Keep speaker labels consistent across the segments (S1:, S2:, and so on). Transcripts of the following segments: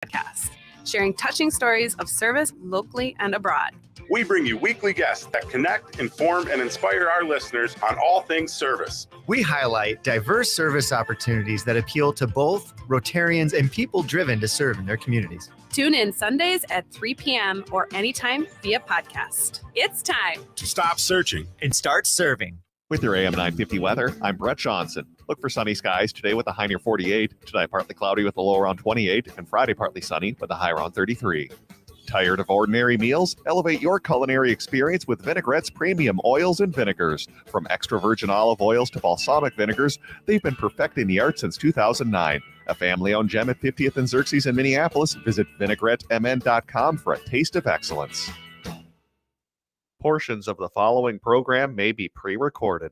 S1: podcast, sharing touching stories of service locally and abroad.
S2: We bring you weekly guests that connect, inform, and inspire our listeners on all things service.
S3: We highlight diverse service opportunities that appeal to both Rotarians and people driven to serve in their communities.
S1: Tune in Sundays at 3 p.m. or anytime via podcast. It's time
S2: to stop searching
S3: and start serving.
S4: With your AM 950 weather, I'm Brett Johnson. Look for sunny skies today with a high near 48. Tonight, partly cloudy with a low around 28. And Friday, partly sunny with a high around 33. Tired of ordinary meals? Elevate your culinary experience with Vinaigrette's premium oils and vinegars. From extra virgin olive oils to balsamic vinegars, they've been perfecting the art since 2009. A family-owned gem at 50th and Xerxes in Minneapolis. Visit vinaigrettemn.com for a taste of excellence. Portions of the following program may be pre-recorded.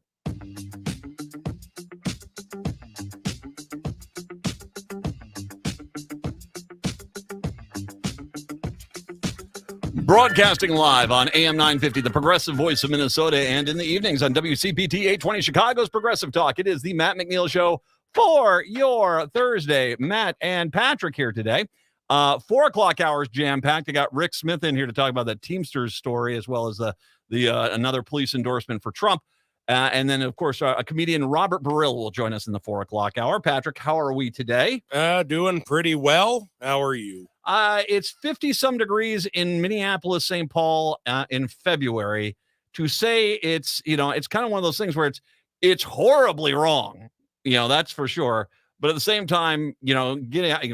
S5: Broadcasting live on AM 950, the progressive voice of Minnesota, and in the evenings on WCPT 820, Chicago's Progressive Talk. It is the Matt McNeil Show for your Thursday. Matt and Patrick here today. 4 o'clock hours jam-packed. I got Rick Smith in here to talk about the Teamsters story, as well as the another police endorsement for Trump. And then, of course, a comedian, Robert Burrill, will join us in the 4 o'clock hour. Patrick, how are we today?
S6: Doing pretty well. How are you?
S5: It's 50-some degrees in Minneapolis, St. Paul in February. To say it's kind of one of those things where it's horribly wrong, that's for sure. But at the same time, getting out,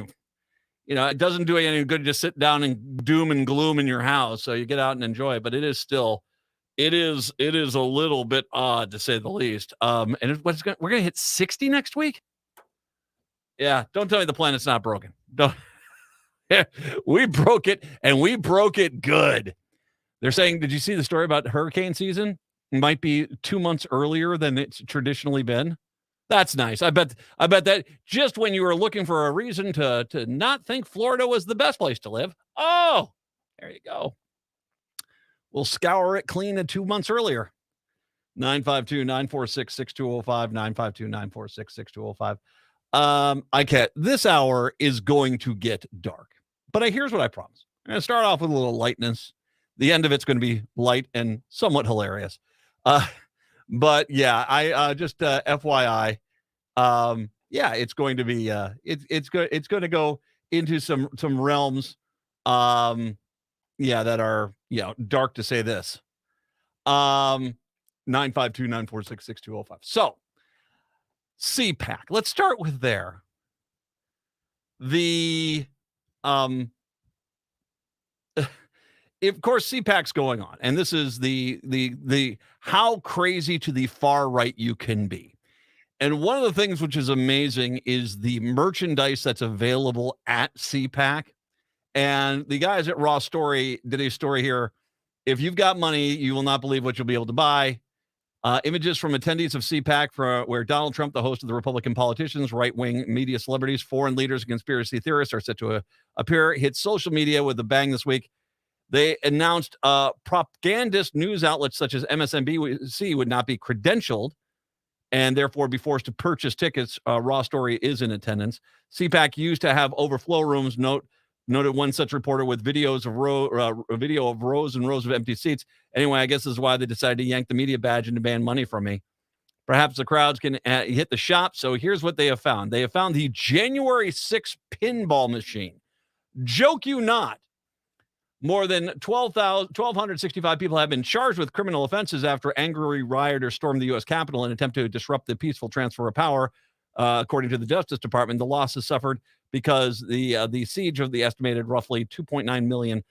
S5: it doesn't do you any good to just sit down and doom and gloom in your house. So you get out and enjoy it. But it is a little bit odd, to say the least. And we're going to hit 60 next week. Yeah. Don't tell me the planet's not broken. Don't. We broke it, and we broke it good. They're saying, did you see the story about hurricane season? It might be 2 months earlier than it's traditionally been. That's nice. I bet that just when you were looking for a reason to not think Florida was the best place to live. Oh, there you go. We'll scour it clean 2 months earlier. 952-946-6205, 952-946-6205. I can't. This hour is going to get dark. But here's what I promise. I'm going to start off with a little lightness. The end of it's going to be light and somewhat hilarious. But yeah, I just FYI. It's going to be it's going to go into some realms that are dark, to say this. 952-946-6205. So CPAC. Let's start with there. Of course, CPAC's going on, and this is the how crazy to the far right you can be. And one of the things which is amazing is the merchandise that's available at CPAC. And the guys at Raw Story did a story here. If you've got money, you will not believe what you'll be able to buy. Images from attendees of CPAC where Donald Trump, the host of the Republican politicians, right-wing media celebrities, foreign leaders, and conspiracy theorists are set to appear, hit social media with a bang this week. They announced propagandist news outlets such as MSNBC would not be credentialed and therefore be forced to purchase tickets. Raw Story is in attendance. CPAC used to have overflow rooms. Noted one such reporter with videos of video of rows and rows of empty seats. Anyway, I guess this is why they decided to yank the media badge and demand money from me. Perhaps the crowds can hit the shop. So here's what they have found. They have found the January 6th pinball machine. Joke you not. More than 1,265 people have been charged with criminal offenses after angry rioters stormed the U.S. Capitol in an attempt to disrupt the peaceful transfer of power. According to the Justice Department, the losses suffered because the siege of the estimated roughly $2.9 million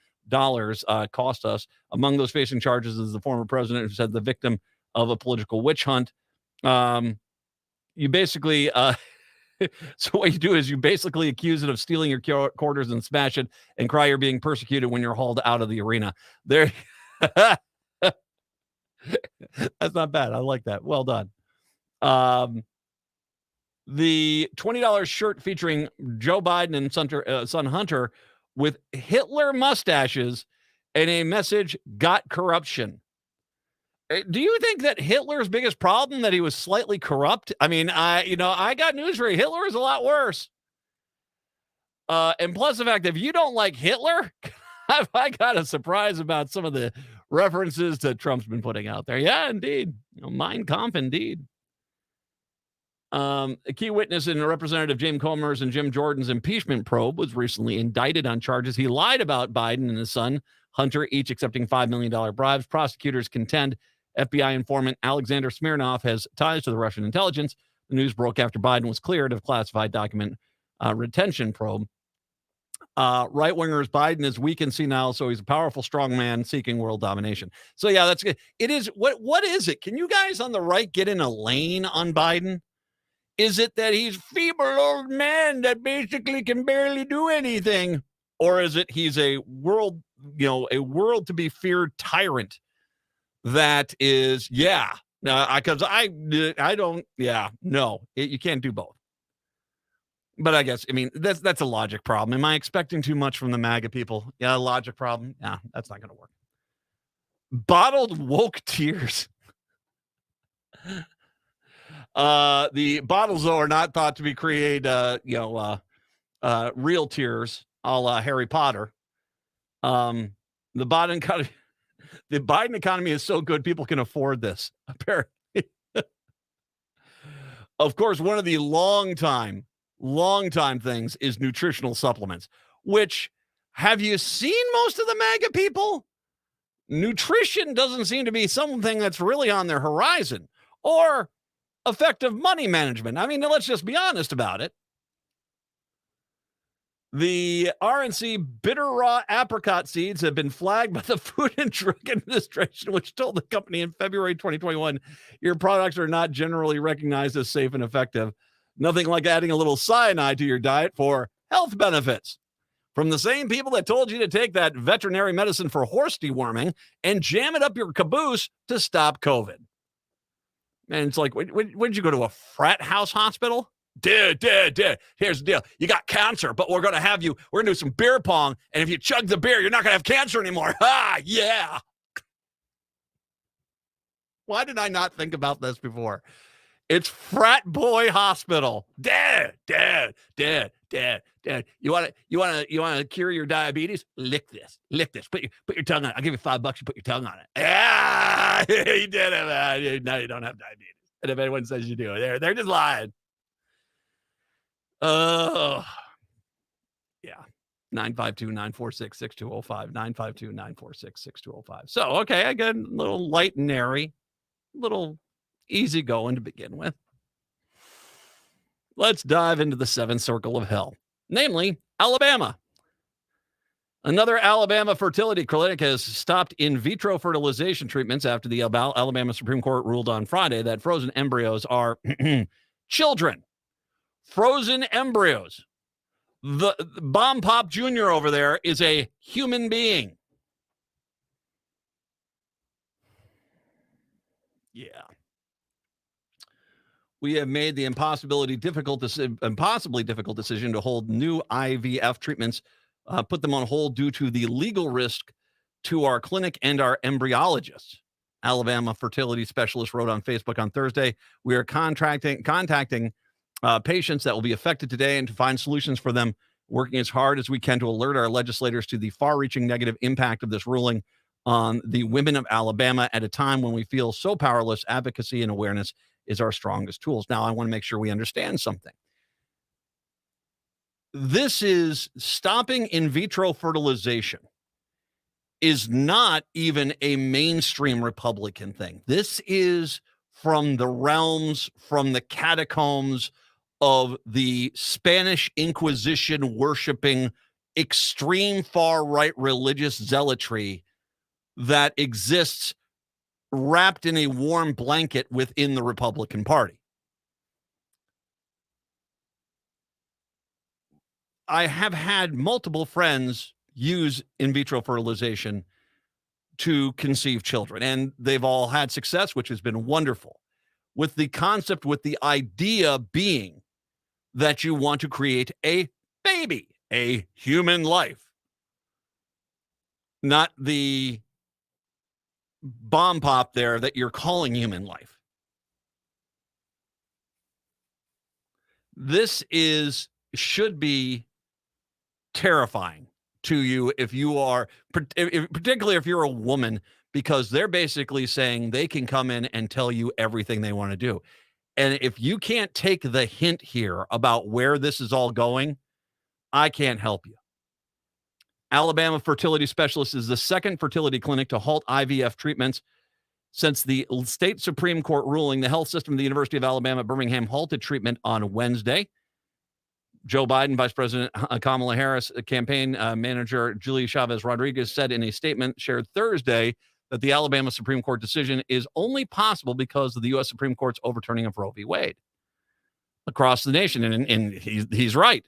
S5: cost us. Among those facing charges is the former president, who said the victim of a political witch hunt. You basically, so what you do is you basically accuse it of stealing your quarters and smash it and cry you're being persecuted when you're hauled out of the arena. There, that's not bad. I like that. Well done. The $20 shirt featuring Joe Biden and son Hunter with Hitler mustaches and a message, "Got corruption." Do you think that Hitler's biggest problem that he was slightly corrupt? I mean, I got news for you. Hitler is a lot worse. And plus the fact that if you don't like Hitler, I got a surprise about some of the references that Trump's been putting out there. Yeah, indeed. Mein Kampf, indeed. A key witness in Representative James Comer's and Jim Jordan's impeachment probe was recently indicted on charges he lied about Biden and his son, Hunter, each accepting $5 million bribes. Prosecutors contend FBI informant Alexander Smirnov has ties to the Russian intelligence. The news broke after Biden was cleared of classified document retention probe. Right-wingers, Biden is weak and senile, so he's a powerful, strong man seeking world domination. So, yeah, that's good. It is. What is it? Can you guys on the right get in a lane on Biden? Is it that he's feeble old man that basically can barely do anything? Or is it he's a world to be feared tyrant that is, because I don't, no, you can't do both. But I guess, that's a logic problem. Am I expecting too much from the MAGA people? Yeah, logic problem. Yeah, that's not going to work. Bottled woke tears. The bottles, though, are not thought to be create, real tears, a la Harry Potter. The Biden economy is so good, people can afford this, apparently. Of course, one of the long time things is nutritional supplements, which, have you seen most of the MAGA people? Nutrition doesn't seem to be something that's really on their horizon, or effective money management. Let's just be honest about it. The RNC bitter raw apricot seeds have been flagged by the Food and Drug Administration, which told the company in February 2021, your products are not generally recognized as safe and effective. Nothing like adding a little cyanide to your diet for health benefits. From the same people that told you to take that veterinary medicine for horse deworming and jam it up your caboose to stop COVID. And it's like, when did you go to a frat house hospital? Dude, here's the deal. You got cancer, but we're going to do some beer pong, and if you chug the beer, you're not going to have cancer anymore. Yeah. Why did I not think about this before? It's Frat Boy Hospital. Dad. You want to cure your diabetes? Lick this. Put your tongue on it. I'll give you $5. You put your tongue on it. Yeah, you did it. No, you don't have diabetes. And if anyone says you do, they're just lying. Yeah. 952-946-6205. 952-946-6205. So, okay, I got a little light and airy, little easy going to begin with. Let's dive into the seventh circle of hell, namely Alabama. Another Alabama fertility clinic has stopped in vitro fertilization treatments after the Alabama Supreme Court ruled on Friday that frozen embryos are children. Frozen embryos. The Bomb Pop Jr. over there is a human being. Yeah. We have made the impossibly difficult decision to hold new IVF treatments, put them on hold due to the legal risk to our clinic and our embryologists. Alabama fertility specialist wrote on Facebook on Thursday, we are contacting patients that will be affected today and to find solutions for them, working as hard as we can to alert our legislators to the far-reaching negative impact of this ruling on the women of Alabama at a time when we feel so powerless. Advocacy and awareness is our strongest tools. Now, I want to make sure we understand something. This is stopping in vitro fertilization is not even a mainstream Republican thing. This is from the realms, from the catacombs of the Spanish Inquisition worshiping extreme far-right religious zealotry that exists wrapped in a warm blanket within the Republican Party. I have had multiple friends use in vitro fertilization to conceive children, and they've all had success, which has been wonderful. With the concept, with the idea being that you want to create a baby, a human life, not the bomb pop there that you're calling human life. This should be terrifying to you if you are, particularly if you're a woman, because they're basically saying they can come in and tell you everything they want to do. And if you can't take the hint here about where this is all going, I can't help you. Alabama fertility specialist is the second fertility clinic to halt IVF treatments since the state Supreme Court ruling. The health system of the University of Alabama at Birmingham halted treatment on Wednesday. Joe Biden, Vice President Kamala Harris, campaign manager Julia Chavez Rodriguez said in a statement shared Thursday that the Alabama Supreme Court decision is only possible because of the U.S. Supreme Court's overturning of Roe v. Wade. Across the nation, and he's right.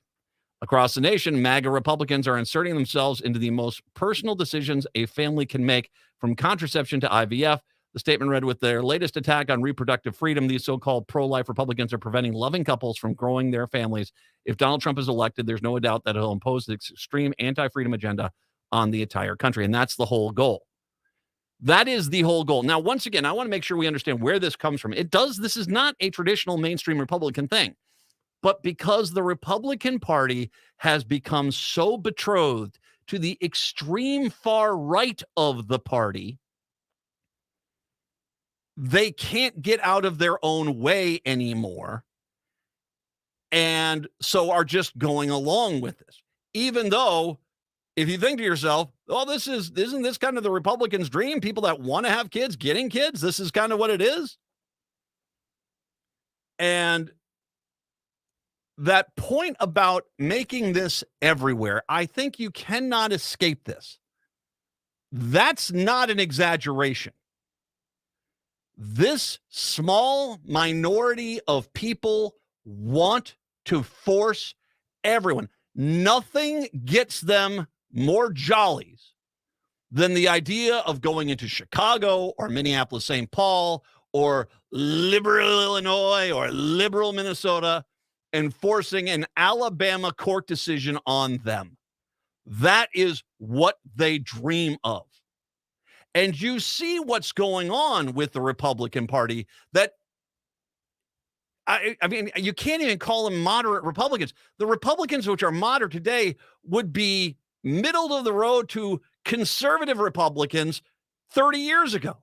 S5: Across the nation, MAGA Republicans are inserting themselves into the most personal decisions a family can make, from contraception to IVF. The statement read, with their latest attack on reproductive freedom, these so-called pro-life Republicans are preventing loving couples from growing their families. If Donald Trump is elected, there's no doubt that he'll impose this extreme anti-freedom agenda on the entire country. And that's the whole goal. That is the whole goal. Now, once again, I want to make sure we understand where this comes from. This is not a traditional mainstream Republican thing. But because the Republican Party has become so betrothed to the extreme far right of the party, they can't get out of their own way anymore, and so are just going along with this. Even though, if you think to yourself, oh, isn't this kind of the Republicans' dream? People that want to have kids, getting kids, this is kind of what it is. And that point about making this everywhere, I think you cannot escape this. That's not an exaggeration. This small minority of people want to force everyone. Nothing gets them more jollies than the idea of going into Chicago or Minneapolis, St. Paul, or liberal Illinois or liberal Minnesota and forcing an Alabama court decision on them. That is what they dream of. And you see what's going on with the Republican Party that, I mean, you can't even call them moderate Republicans. The Republicans, which are moderate today, would be middle of the road to conservative Republicans 30 years ago.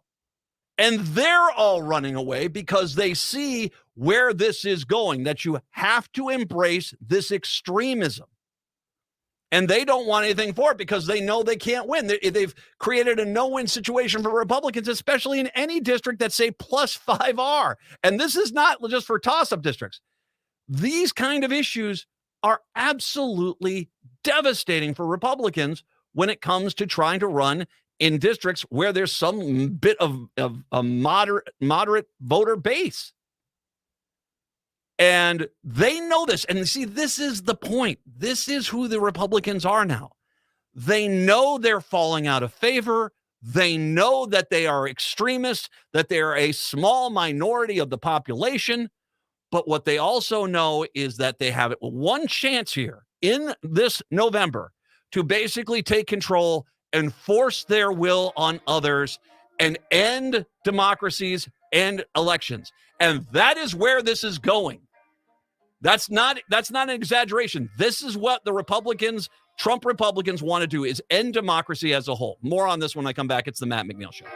S5: And they're all running away because they see where this is going, that you have to embrace this extremism. And they don't want anything for it because they know they can't win. They've created a no-win situation for Republicans, especially in any district that's, say, plus 5R. And this is not just for toss-up districts. These kind of issues are absolutely devastating for Republicans when it comes to trying to run in districts where there's some bit of a moderate voter base. And they know this. And see, this is the point. This is who the Republicans are now. They know they're falling out of favor. They know that they are extremists, that they're a small minority of the population. But what they also know is that they have one chance here in this November to basically take control and force their will on others and end democracies and elections. And that is where this is going. That's not an exaggeration. This is what the Republicans, Trump Republicans, want to do, is end democracy as a whole. More on this when I come back. It's the Matt McNeil Show.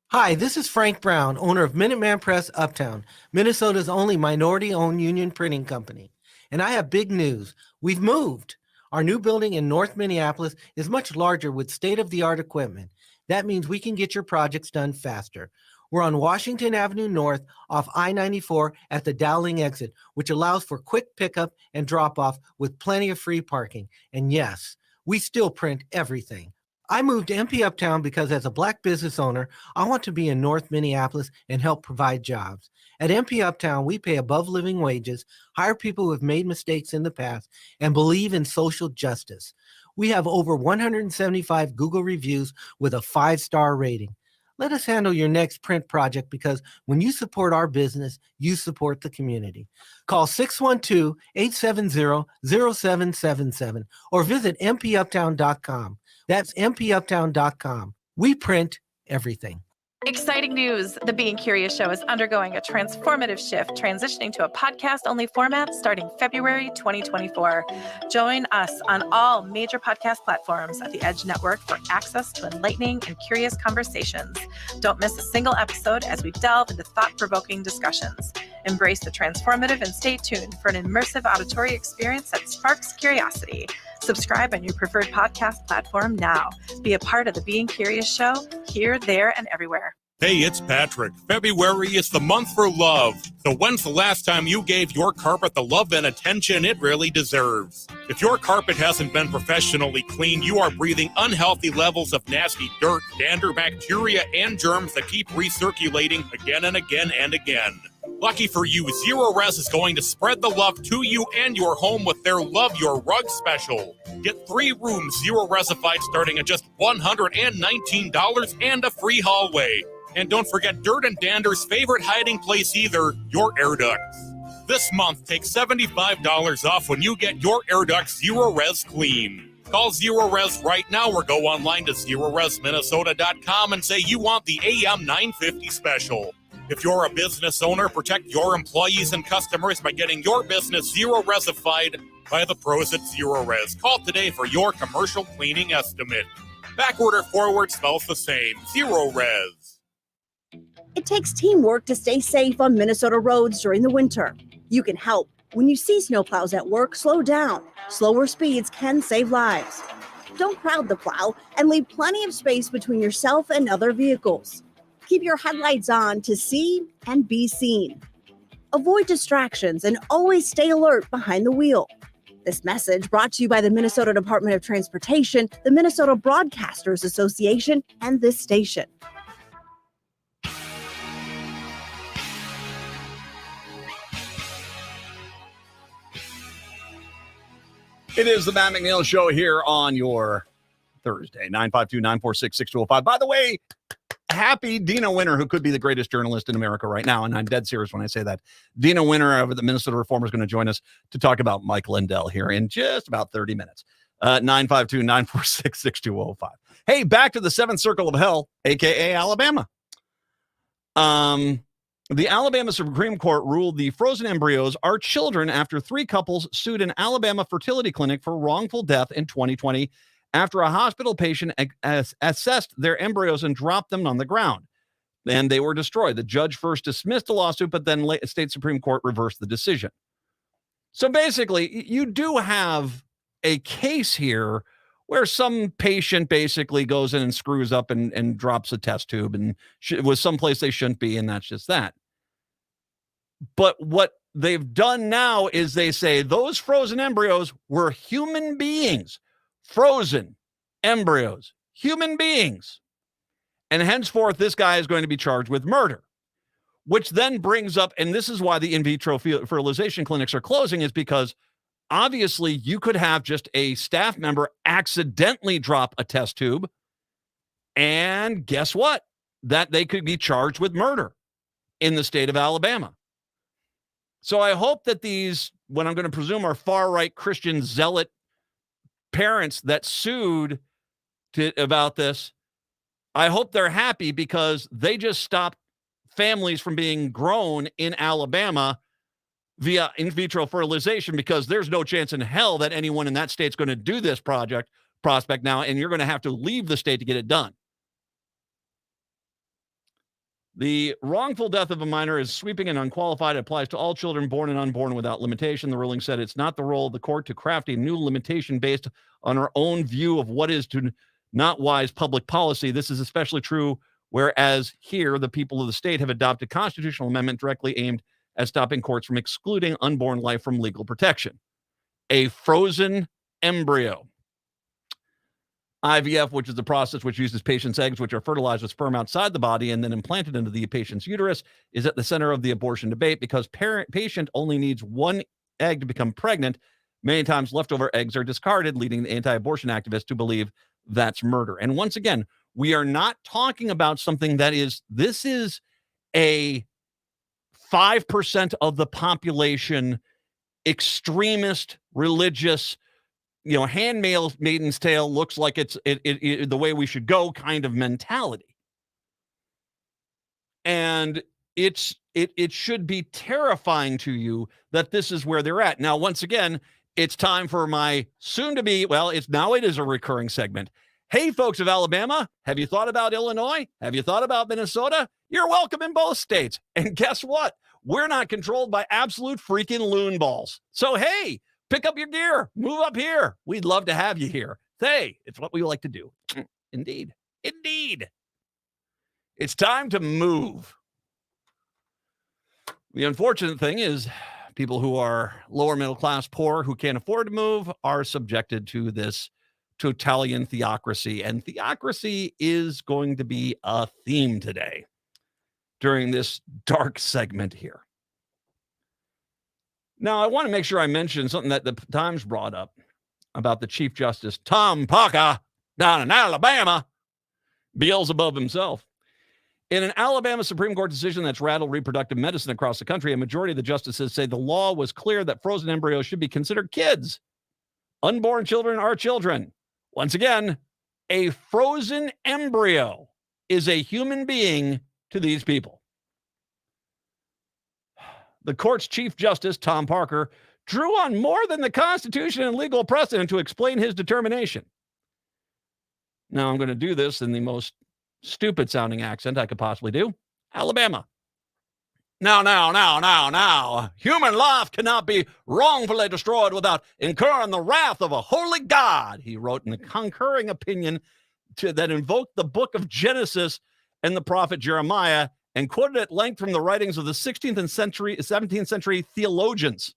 S7: Hi, this is Frank Brown, owner of Minuteman Press Uptown, Minnesota's only minority-owned union printing company. And I have big news. We've moved. Our new building in North Minneapolis is much larger with state-of-the-art equipment. That means we can get your projects done faster. We're on Washington Avenue North off I-94 at the Dowling exit, which allows for quick pickup and drop-off with plenty of free parking. And yes, we still print everything. I moved to MP Uptown because as a Black business owner, I want to be in North Minneapolis and help provide jobs. At MP Uptown, we pay above living wages, hire people who have made mistakes in the past, and believe in social justice. We have over 175 Google reviews with a 5-star rating. Let us handle your next print project because when you support our business, you support the community. Call 612-870-0777 or visit mpuptown.com. That's mpuptown.com. We print everything.
S8: Exciting news! The Being Curious Show is undergoing a transformative shift, transitioning to a podcast-only format starting February 2024. Join us on all major podcast platforms at the Edge Network for access to enlightening and curious conversations. Don't miss a single episode as we delve into thought-provoking discussions. Embrace the transformative and stay tuned for an immersive auditory experience that sparks curiosity. Subscribe on your preferred podcast platform now. Be a part of the Being Curious Show, here, there, and everywhere.
S6: Hey, it's Patrick. February is the month for love. So when's the last time you gave your carpet the love and attention it really deserves? If your carpet hasn't been professionally cleaned, you are breathing unhealthy levels of nasty dirt, dander, bacteria, and germs that keep recirculating again and again and again. Lucky for you, Zero Res is going to spread the love to you and your home with their Love Your Rug special. Get 3 rooms Zero Resified starting at just $119 and a free hallway. And don't forget dirt and dander's favorite hiding place either, your air ducts. This month, take $75 off when you get your air ducts Zero Res clean. Call Zero Res right now or go online to ZeroResMinnesota.com and say you want the AM 950 special. If you're a business owner, protect your employees and customers by getting your business Zero Resified by the pros at Zero Res. Call today for your commercial cleaning estimate. Backward or forward smells the same. Zero Res.
S9: It takes teamwork to stay safe on Minnesota roads during the winter. You can help. When you see snowplows at work, slow down. Slower speeds can save lives. Don't crowd the plow and leave plenty of space between yourself and other vehicles. Keep your headlights on to see and be seen. Avoid distractions and always stay alert behind the wheel. This message brought to you by the Minnesota Department of Transportation, the Minnesota Broadcasters Association, and this station.
S5: It is the Matt McNeil Show here on your Thursday, 952-946-6205. By the way, happy Dina Winter, who could be the greatest journalist in America right now, and I'm dead serious when I say that. Dina Winter of the Minnesota Reformer is going to join us to talk about Mike Lindell here in just about 30 minutes. 952-946-6205. Hey, back to the seventh circle of hell, a.k.a. Alabama. The Alabama Supreme Court ruled the frozen embryos are children after 3 couples sued an Alabama fertility clinic for wrongful death in 2020 after a hospital patient assessed their embryos and dropped them on the ground. And they were destroyed. The judge first dismissed the lawsuit, but then state Supreme Court reversed the decision. So basically, you do have a case here where some patient basically goes in and screws up and drops a test tube and was someplace they shouldn't be, and that's just that. But what they've done now is they say those frozen embryos were human beings. Frozen embryos, human beings. And henceforth, this guy is going to be charged with murder, which then brings up, and this is why the in vitro fertilization clinics are closing, is because obviously, you could have just a staff member accidentally drop a test tube, and guess what? That they could be charged with murder in the state of Alabama. So I hope that these, what I'm going to presume are far-right Christian zealot parents that sued about this, I hope they're happy because they just stopped families from being grown in Alabama via in vitro fertilization, because there's no chance in hell that anyone in that state's going to do this prospect now, and you're going to have to leave the state to get it done. The wrongful death of a minor is sweeping and unqualified. It applies to all children born and unborn without limitation. The ruling said it's not the role of the court to craft a new limitation based on our own view of what is to not wise public policy. This is especially true whereas here the people of the state have adopted constitutional amendment directly aimed at stopping courts from excluding unborn life from legal protection. A frozen embryo. IVF, which is the process which uses patients' eggs, which are fertilized with sperm outside the body and then implanted into the patient's uterus, is at the center of the abortion debate because patient only needs one egg to become pregnant. Many times leftover eggs are discarded, leading the anti-abortion activists to believe that's murder. And once again, we are not talking about something that is, this is a 5% of the population, extremist, religious, handmaiden's tale looks like it's the way we should go kind of mentality. And it should be terrifying to you that this is where they're at. Now, once again, it's time for my soon-to-be, well, it is a recurring segment. Hey, folks of Alabama, have you thought about Illinois? Have you thought about Minnesota? You're welcome in both states. And guess what? We're not controlled by absolute freaking loon balls. So, hey, pick up your gear. Move up here. We'd love to have you here. Hey, it's what we like to do. Indeed. Indeed. It's time to move. The unfortunate thing is people who are lower middle class, poor, who can't afford to move are subjected to this totalitarian theocracy. And theocracy is going to be a theme today during this dark segment here. Now, I want to make sure I mention something that the Times brought up about the Chief Justice, Tom Parker, down in Alabama, Beelzebub himself. In an Alabama Supreme Court decision that's rattled reproductive medicine across the country, a majority of the justices say the law was clear that frozen embryos should be considered kids. Unborn children are children. Once again, a frozen embryo is a human being to these people. The court's Chief Justice, Tom Parker, drew on more than the Constitution and legal precedent to explain his determination. Now, I'm going to do this in the most stupid-sounding accent I could possibly do. Alabama. Now. Human life cannot be wrongfully destroyed without incurring the wrath of a holy God, he wrote in a concurring opinion that invoked the book of Genesis and the prophet Jeremiah and quoted at length from the writings of the 16th and 17th century theologians.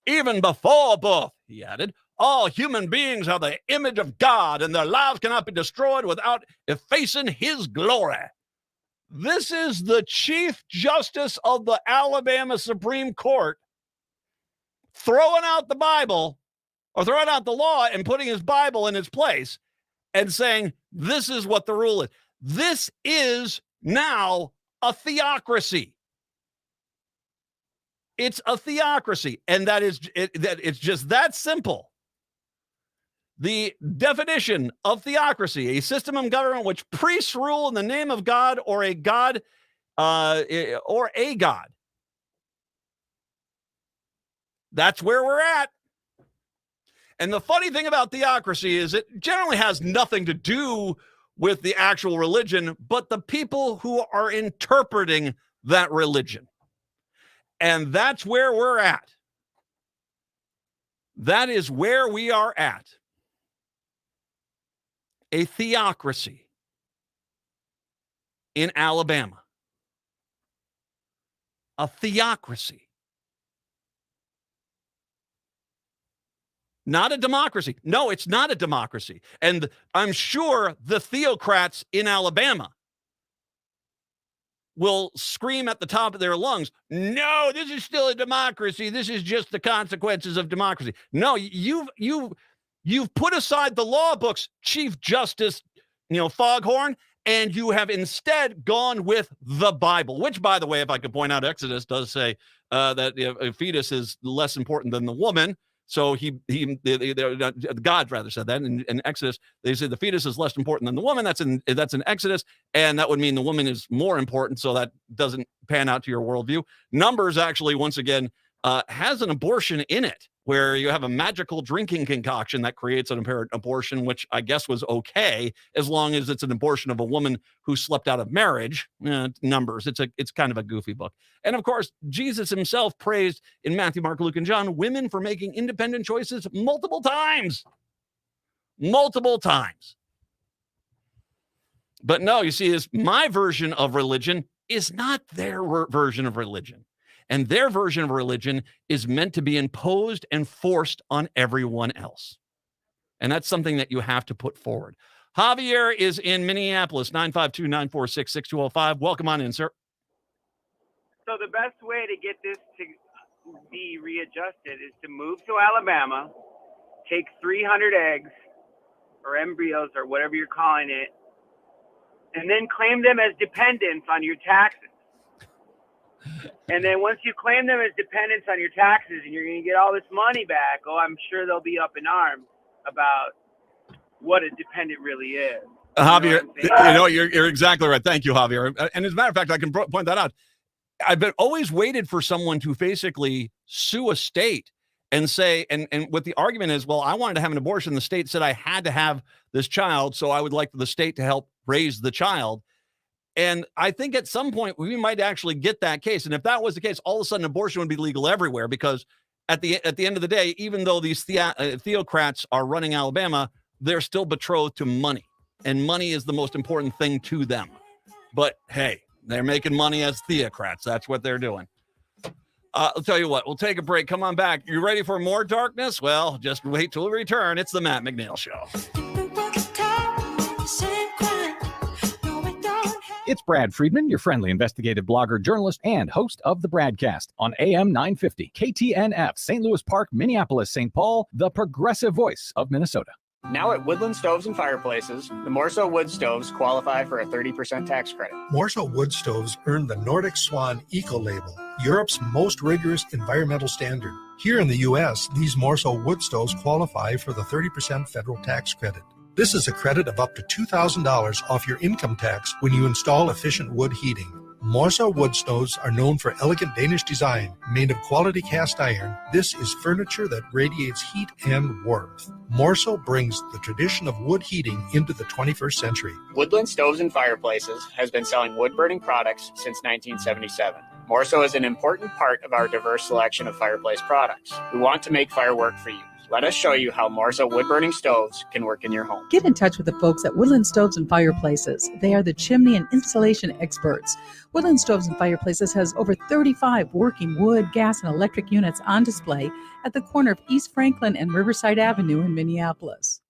S5: Even before birth, he added, all human beings are the image of God, and their lives cannot be destroyed without effacing his glory. This is the Chief Justice of the Alabama Supreme Court throwing out the Bible, or throwing out the law and putting his Bible in its place and saying, this is what the rule is. This is now a theocracy. It's a theocracy, and that it's just that simple. The definition of theocracy, a system of government which priests rule in the name of God or a God. That's where we're at. And the funny thing about theocracy is it generally has nothing to do with the actual religion, but the people who are interpreting that religion. And that's where we're at. That is where we are at. A theocracy in Alabama. A theocracy. Not a democracy. No, it's not a democracy. And I'm sure the theocrats in Alabama will scream at the top of their lungs, no, this is still a democracy. This is just the consequences of democracy. No, you've put aside the law books, Chief Justice, Foghorn, and you have instead gone with the Bible, which, by the way, if I could point out, Exodus does say that a fetus is less important than the woman. So God rather said that in Exodus. They say the fetus is less important than the woman. That's in Exodus, and that would mean the woman is more important. So that doesn't pan out to your worldview. Numbers actually, once again, has an abortion in it, where you have a magical drinking concoction that creates an apparent abortion, which I guess was okay as long as it's an abortion of a woman who slept out of marriage. Numbers. It's kind of a goofy book. And of course, Jesus himself praised in Matthew, Mark, Luke, and John women for making independent choices multiple times. Multiple times. But no, you see, my version of religion is not their version of religion. And their version of religion is meant to be imposed and forced on everyone else. And that's something that you have to put forward. Javier is in Minneapolis, 952-946-6205. Welcome on in, sir.
S10: So the best way to get this to be readjusted is to move to Alabama, take 300 eggs or embryos or whatever you're calling it, and then claim them as dependents on your taxes. And then once you claim them as dependents on your taxes and you're going to get all this money back, I'm sure they'll be up in arms about what a dependent really is.
S5: Javier, you're exactly right. Thank you, Javier. And as a matter of fact, I can point that out. I've always waited for someone to basically sue a state and say, and what the argument is, well, I wanted to have an abortion. The state said I had to have this child, so I would like the state to help raise the child. And I think at some point we might actually get that case. And if that was the case, all of a sudden abortion would be legal everywhere, because at the end of the day, even though these theocrats are running Alabama, they're still betrothed to money, and money is the most important thing to them. But hey, they're making money as theocrats. That's what they're doing. I'll tell you what, we'll take a break. Come on back. You ready for more darkness? Well, just wait till we return. It's the Matt McNeil Show.
S11: It's Brad Friedman, your friendly investigative blogger, journalist, and host of the Bradcast on AM 950, KTNF, St. Louis Park, Minneapolis, St. Paul, the progressive voice of Minnesota.
S12: Now at Woodland Stoves and Fireplaces, the Morso wood stoves qualify for a 30% tax credit.
S13: Morso wood stoves earned the Nordic Swan Eco Label, Europe's most rigorous environmental standard. Here in the U.S., these Morso wood stoves qualify for the 30% federal tax credit. This is a credit of up to $2,000 off your income tax when you install efficient wood heating. Morso wood stoves are known for elegant Danish design, made of quality cast iron. This is furniture that radiates heat and warmth. Morso brings the tradition of wood heating into the 21st century.
S12: Woodland Stoves and Fireplaces has been selling wood-burning products since 1977. Morso is an important part of our diverse selection of fireplace products. We want to make fire work for you. Let us show you how Morso wood-burning stoves can work in your home.
S14: Get in touch with the folks at Woodland Stoves and Fireplaces. They are the chimney and installation experts. Woodland Stoves and Fireplaces has over 35 working wood, gas, and electric units on display at the corner of East Franklin and Riverside Avenue in Minneapolis.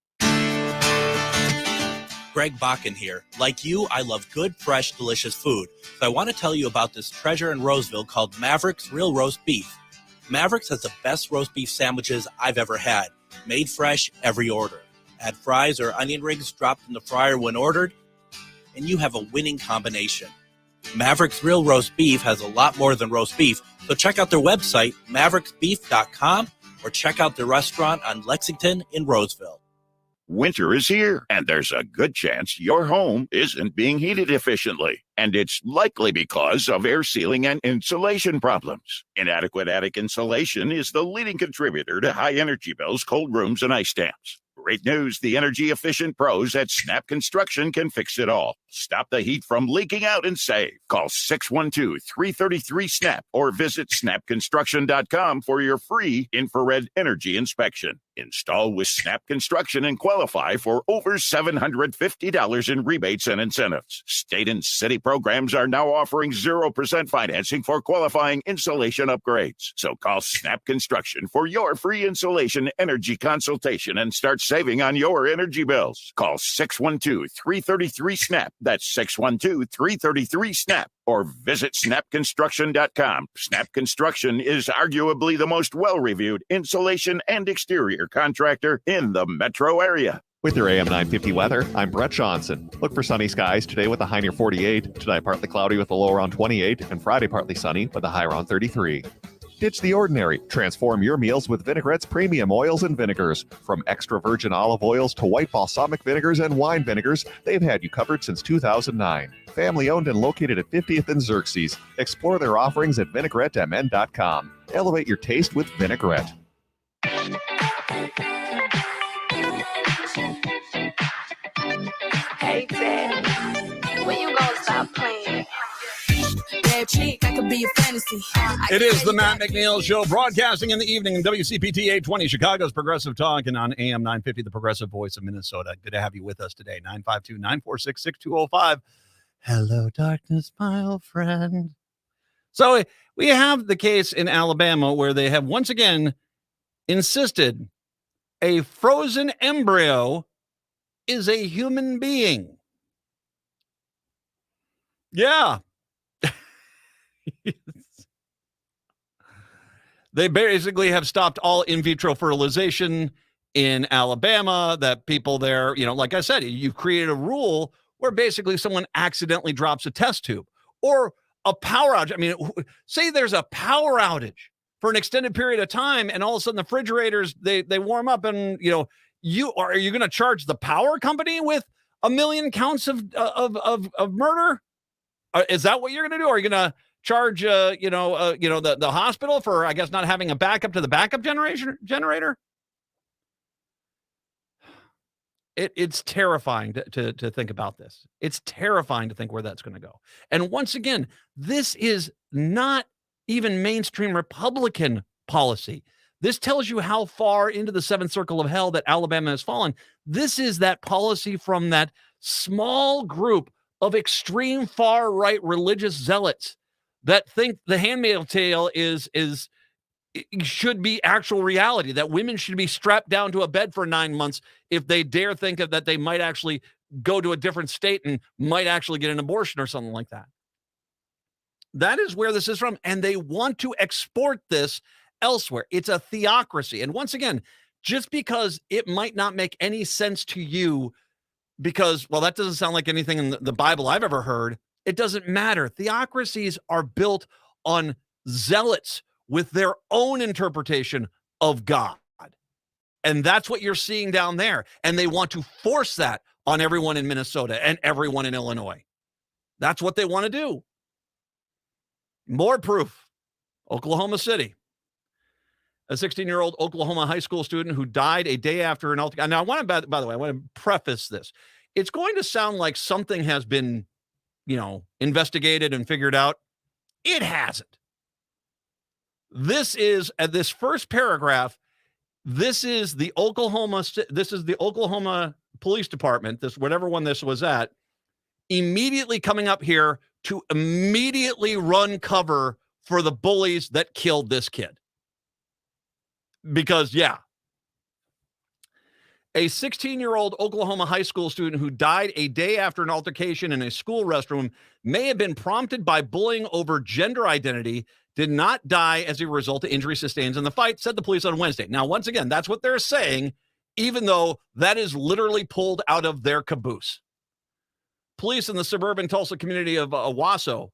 S15: Greg Bakken here. Like you, I love good, fresh, delicious food. So I want to tell you about this treasure in Roseville called Maverick's Real Roast Beef. Mavericks has the best roast beef sandwiches I've ever had, made fresh every order. Add fries or onion rings dropped in the fryer when ordered, and you have a winning combination. Mavericks Real Roast Beef has a lot more than roast beef, so check out their website, mavericksbeef.com, or check out their restaurant on Lexington in Roseville.
S16: Winter is here, and there's a good chance your home isn't being heated efficiently. And it's likely because of air sealing and insulation problems. Inadequate attic insulation is the leading contributor to high energy bills, cold rooms, and ice dams. Great news, the energy-efficient pros at Snap Construction can fix it all. Stop the heat from leaking out and save. Call 612-333-SNAP or visit snapconstruction.com for your free infrared energy inspection. Install with Snap Construction and qualify for over $750 in rebates and incentives. State and city programs are now offering 0% financing for qualifying insulation upgrades. So call Snap Construction for your free insulation energy consultation and start saving on your energy bills. Call 612-333-SNAP. That's 612-333-SNAP. Or visit snapconstruction.com. Snap Construction is arguably the most well-reviewed insulation and exterior contractor in the metro area.
S4: With your AM 950 weather, I'm Brett Johnson. Look for sunny skies today with a high near 48. Tonight, partly cloudy with a low around 28. And Friday, partly sunny with a high around 33. Ditch the ordinary. Transform your meals with Vinaigrette's premium oils and vinegars. From extra virgin olive oils to white balsamic vinegars and wine vinegars, they've had you covered since 2009. Family owned and located at 50th and Xerxes. Explore their offerings at vinaigrettemn.com. Elevate your taste with Vinaigrette.
S17: Hey, Daddy, when you gonna stop playing? Chick, I could be a fantasy.
S5: It is the Matt McNeil Show, broadcasting in the evening in WCPT 820, Chicago's Progressive Talk, and on AM 950, the Progressive Voice of Minnesota. Good to have you with us today. 952-946-6205. Hello, darkness, my old friend. So we have the case in Alabama where they have once again insisted a frozen embryo is a human being. Yeah. They basically have stopped all in vitro fertilization in Alabama. That people there, like I said, you've created a rule where basically someone accidentally drops a test tube or a power outage. I mean, say there's a power outage for an extended period of time, and all of a sudden the refrigerators, they warm up, and are you going to charge the power company with 1 million counts of murder? Is that what you're going to do? Are you going to charge, the hospital for, I guess, not having a backup to the backup generator? It's terrifying to think about this. It's terrifying to think where that's going to go. And once again, this is not even mainstream Republican policy. This tells you how far into the seventh circle of hell that Alabama has fallen. This is that policy from that small group of extreme far-right religious zealots that think the Handmaid's Tale should be actual reality, that women should be strapped down to a bed for 9 months if they dare think that they might actually go to a different state and might actually get an abortion or something like that. That is where this is from, and they want to export this elsewhere. It's a theocracy. And once again, just because it might not make any sense to you because, well, that doesn't sound like anything in the Bible I've ever heard, it doesn't matter. Theocracies are built on zealots with their own interpretation of God. And that's what you're seeing down there. And they want to force that on everyone in Minnesota and everyone in Illinois. That's what they want to do. More proof. Oklahoma City. A 16-year-old Oklahoma high school student who died a day after an altercation. Now, by the way, I want to preface this. It's going to sound like something has been, investigated and figured out. It hasn't. This is, at this first paragraph, this is the Oklahoma Police Department, this whatever one this was at, immediately coming up here to immediately run cover for the bullies that killed this kid. Because, yeah, a 16-year-old Oklahoma high school student who died a day after an altercation in a school restroom may have been prompted by bullying over gender identity, did not die as a result of injury sustained in the fight, said the police on Wednesday. Now, once again, that's what they're saying, even though that is literally pulled out of their caboose. Police in the suburban Tulsa community of Owasso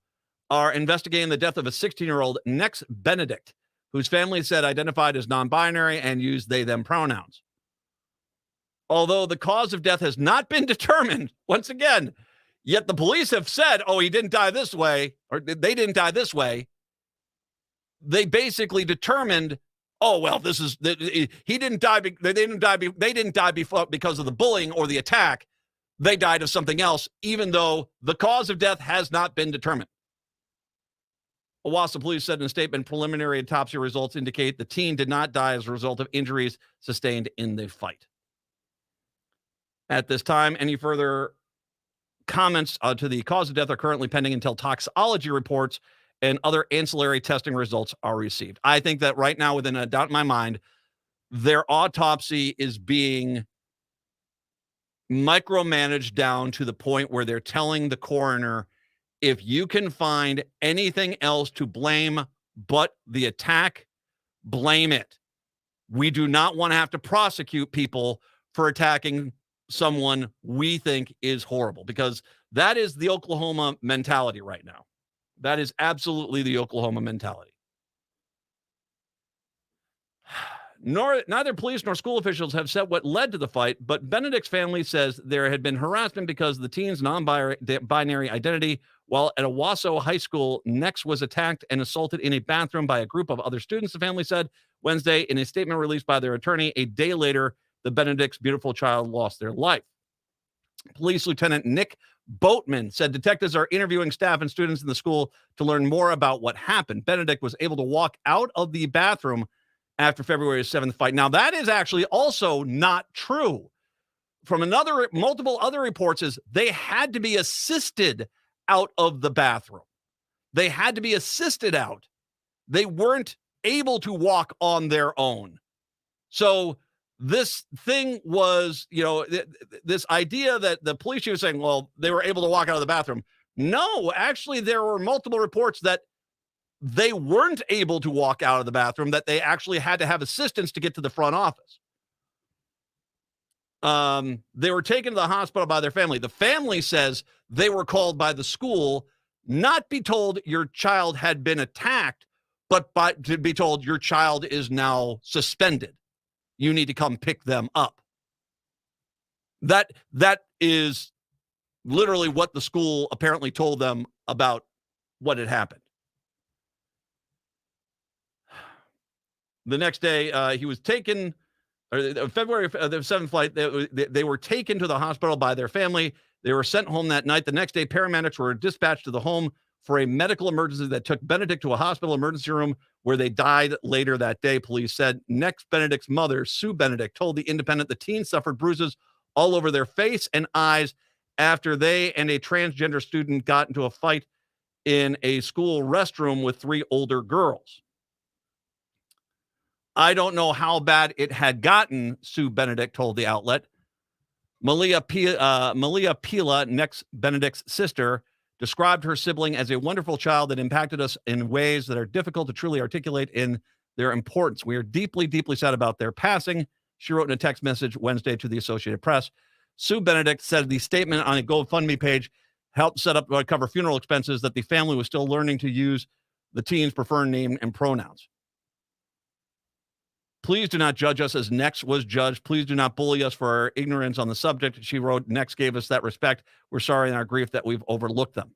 S5: are investigating the death of a 16-year-old Nex Benedict, whose family said identified as non-binary and used they-them pronouns. Although the cause of death has not been determined, once again, yet the police have said, oh, he didn't die this way, or they didn't die this way. They basically determined, oh, well, he didn't die. They didn't die because of the bullying or the attack. They died of something else, even though the cause of death has not been determined. Owasso police said in a statement, preliminary autopsy results indicate the teen did not die as a result of injuries sustained in the fight. At this time, any further comments to the cause of death are currently pending until toxicology reports and other ancillary testing results are received. I think that right now, within a doubt in my mind, their autopsy is being micromanaged down to the point where they're telling the coroner, if you can find anything else to blame but the attack, blame it. We do not want to have to prosecute people for attacking someone we think is horrible, because that is the Oklahoma mentality right now. That is absolutely the Oklahoma mentality. Neither police nor school officials have said what led to the fight, but Benedict's family says there had been harassment because of the teen's non-binary identity. While at Owasso High School, Nex was attacked and assaulted in a bathroom by a group of other students, the family said Wednesday in a statement released by their attorney. A day later, the Benedict's beautiful child lost their life. Police Lieutenant Nick Boatman said detectives are interviewing staff and students in the school to learn more about what happened. Benedict was able to walk out of the bathroom after February 7th fight. Now, that is actually also not true. From multiple other reports is they had to be assisted out of the bathroom. They had to be assisted out. They weren't able to walk on their own. So this thing was, this idea that the police chief was saying, well, they were able to walk out of the bathroom. No, actually, there were multiple reports that they weren't able to walk out of the bathroom, that they actually had to have assistance to get to the front office. They were taken to the hospital by their family. The family says they were called by the school, not be told your child had been attacked, but to be told your child is now suspended. You need to come pick them up. That is literally what the school apparently told them about what had happened. The next day, he was taken, or February the 7th flight, they were taken to the hospital by their family. They were sent home that night. The next day, paramedics were dispatched to the home for a medical emergency that took Benedict to a hospital emergency room where they died later that day, police said. Next, Benedict's mother, Sue Benedict, told The Independent the teen suffered bruises all over their face and eyes after they and a transgender student got into a fight in a school restroom with 3 older girls. I don't know how bad it had gotten, Sue Benedict told the outlet. Malia Pila, next Benedict's sister, described her sibling as a wonderful child that impacted us in ways that are difficult to truly articulate in their importance. We are deeply, deeply sad about their passing, she wrote in a text message Wednesday to the Associated Press. Sue Benedict said the statement on a GoFundMe page helped set up cover funeral expenses, that the family was still learning to use the teen's preferred name and pronouns. Please do not judge us as Nex was judged. Please do not bully us for our ignorance on the subject. She wrote, Nex gave us that respect. We're sorry in our grief that we've overlooked them.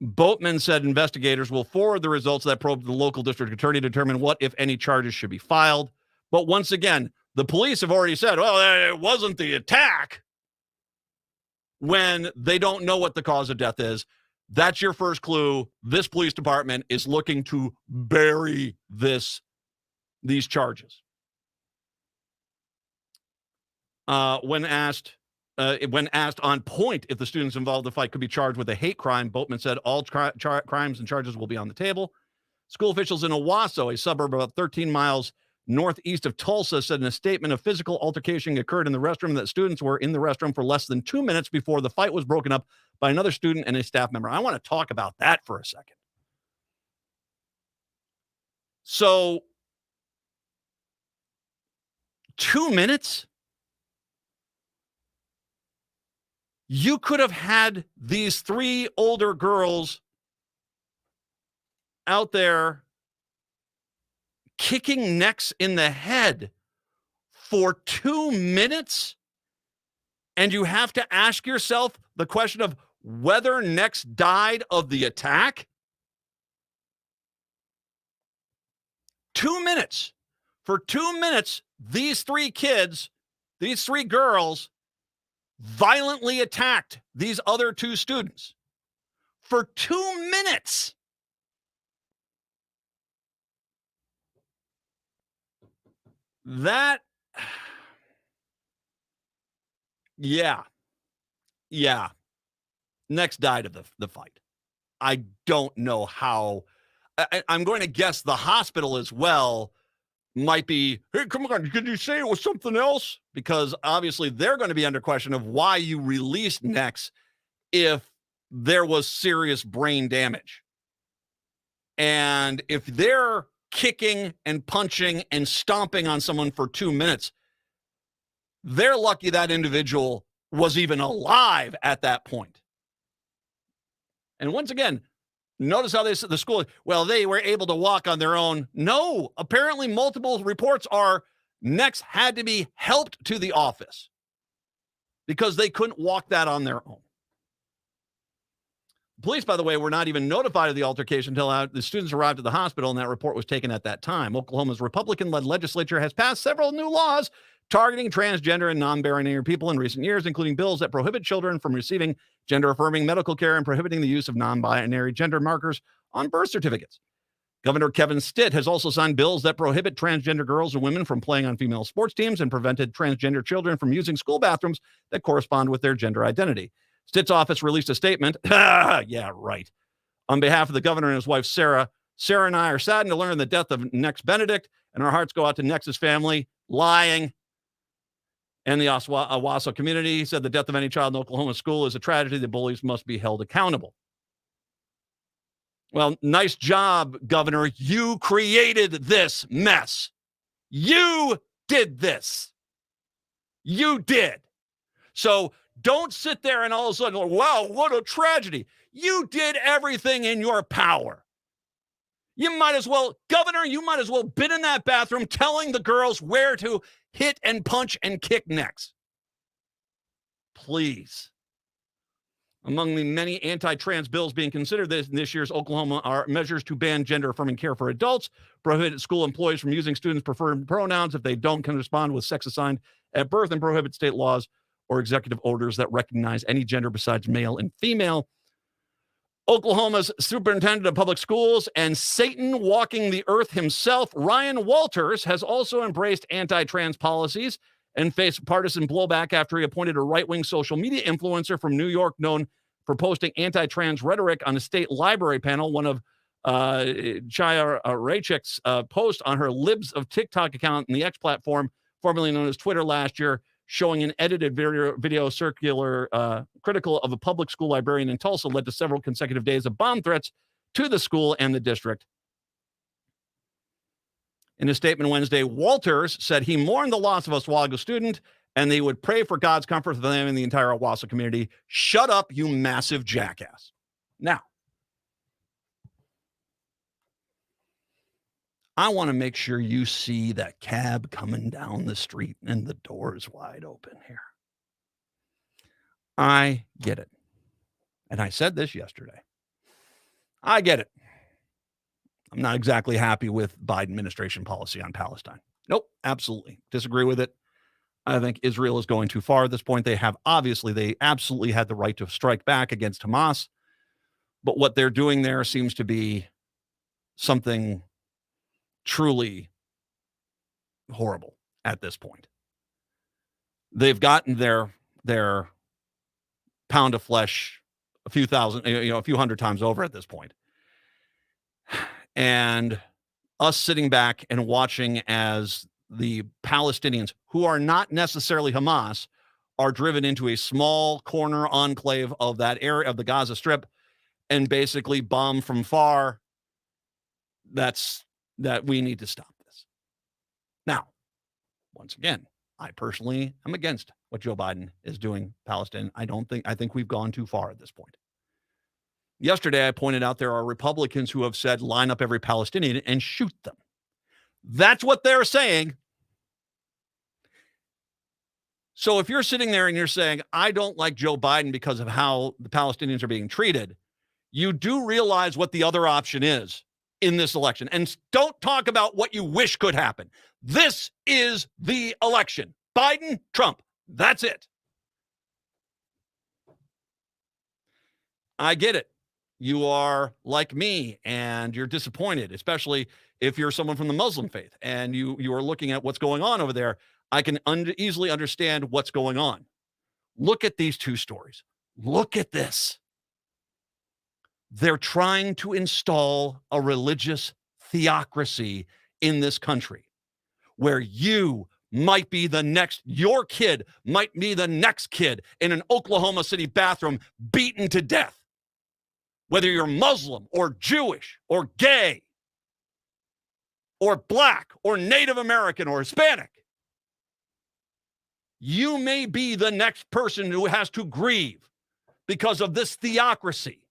S5: Boatman said investigators will forward the results of that probe to the local district attorney to determine what, if any, charges should be filed. But once again, the police have already said, well, it wasn't the attack, when they don't know what the cause of death is. That's your first clue. This police department is looking to bury these charges. When asked on point if the students involved in the fight could be charged with a hate crime, Boatman said all crimes and charges will be on the table. School officials in Owasso, a suburb about 13 miles northeast of Tulsa, said in a statement a physical altercation occurred in the restroom, that students were in the restroom for less than 2 minutes before the fight was broken up by another student and a staff member. I want to talk about that for a second. So, 2 minutes? You could have had these 3 older girls out there kicking Nex in the head for 2 minutes, and you have to ask yourself the question of whether Nex died of the attack? 2 minutes. For 2 minutes, these 3 kids, these 3 girls, violently attacked these other 2 students. For 2 minutes. That, yeah. Nex died of the fight. I don't know how. I'm going to guess the hospital as well might be, hey, come on, could you say it was something else? Because obviously they're going to be under question of why you released Nex if there was serious brain damage. And if they're kicking and punching and stomping on someone for 2 minutes, they're lucky that individual was even alive at that point. And once again, notice how the school, well, they were able to walk on their own. No, apparently multiple reports are Nex had to be helped to the office because they couldn't walk that on their own. Police, by the way, were not even notified of the altercation until the students arrived at the hospital, and that report was taken at that time. Oklahoma's Republican-led legislature has passed several new laws targeting transgender and non-binary people in recent years, including bills that prohibit children from receiving gender-affirming medical care and prohibiting the use of non-binary gender markers on birth certificates. Governor Kevin Stitt has also signed bills that prohibit transgender girls and women from playing on female sports teams and prevented transgender children from using school bathrooms that correspond with their gender identity. Stitt's office released a statement. Yeah, right. On behalf of the governor and his wife, Sarah and I are saddened to learn the death of Nex Benedict, and our hearts go out to Nex's family, lying, and the Owasso community. He said the death of any child in Oklahoma school is a tragedy. The bullies must be held accountable. Well, nice job, Governor. You created this mess. You did this. You did. So don't sit there and all of a sudden, wow, what a tragedy. You did everything in your power. You might as well, Governor, you might as well been in that bathroom telling the girls where to hit and punch and kick Nex. Please. Among the many anti-trans bills being considered this year's Oklahoma are measures to ban gender-affirming care for adults, prohibit school employees from using students' preferred pronouns if they don't correspond with sex assigned at birth, and prohibit state laws or executive orders that recognize any gender besides male and female. Oklahoma's superintendent of public schools and Satan walking the earth himself, Ryan Walters, has also embraced anti-trans policies and faced partisan blowback after he appointed a right-wing social media influencer from New York known for posting anti-trans rhetoric on a state library panel. One of Chaya Raichik's post on her Libs of TikTok account in the X platform, formerly known as Twitter, last year, showing an edited video circular critical of a public school librarian in Tulsa led to several consecutive days of bomb threats to the school and the district. In a statement Wednesday, Walters said he mourned the loss of a Oswego student and they would pray for God's comfort for them and the entire Owasso community. Shut up, you massive jackass. Now, I want to make sure you see that cab coming down the street and the doors wide open here. I get it. And I said this yesterday. I get it. I'm not exactly happy with Biden administration policy on Palestine. Nope, absolutely. Disagree with it. I think Israel is going too far at this point. They absolutely had the right to strike back against Hamas. But what they're doing there seems to be something truly horrible at this point. They've gotten their pound of flesh a few hundred times over at this point. And us sitting back and watching as the Palestinians, who are not necessarily Hamas, are driven into a small corner enclave of that area of the Gaza Strip and basically bombed from far. That we need to stop this. Now, once again, I personally am against what Joe Biden is doing Palestine. I think we've gone too far at this point. Yesterday, I pointed out there are Republicans who have said line up every Palestinian and shoot them. That's what they're saying. So if you're sitting there and you're saying, I don't like Joe Biden because of how the Palestinians are being treated, you do realize what the other option is in this election. And don't talk about what you wish could happen. This is the election. Biden, Trump. That's it. I get it. You are like me and you're disappointed, especially if you're someone from the Muslim faith and you are looking at what's going on over there. I can easily understand what's going on. Look at these two stories. Look at this. They're trying to install a religious theocracy in this country where your kid might be the next kid in an Oklahoma City bathroom beaten to death. Whether you're Muslim or Jewish or gay or black or Native American or Hispanic, you may be the next person who has to grieve because of this theocracy.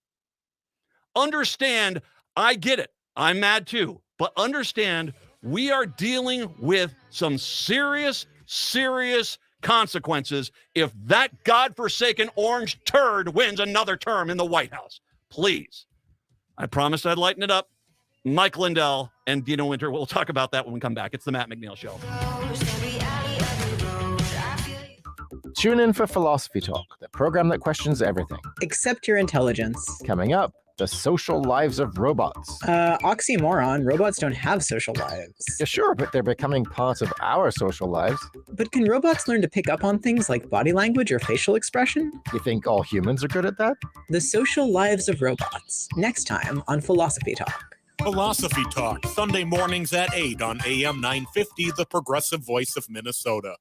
S5: Understand, I get it. I'm mad too. But understand, we are dealing with some serious, serious consequences if that godforsaken orange turd wins another term in the White House. Please. I promised I'd lighten it up. Mike Lindell and Dino Winter. We'll talk about that when we come back. It's the Matt McNeil Show.
S18: Tune in for Philosophy Talk, the program that questions everything.
S19: Except your intelligence.
S18: Coming up, the social lives of robots.
S19: Oxymoron. Robots don't have social lives.
S18: Yeah, sure, but they're becoming part of our social lives.
S19: But can robots learn to pick up on things like body language or facial expression?
S18: You think all humans are good at that?
S19: The social lives of robots. Next time on Philosophy Talk.
S6: Philosophy Talk, Sunday mornings at 8 on AM 950, the progressive voice of Minnesota.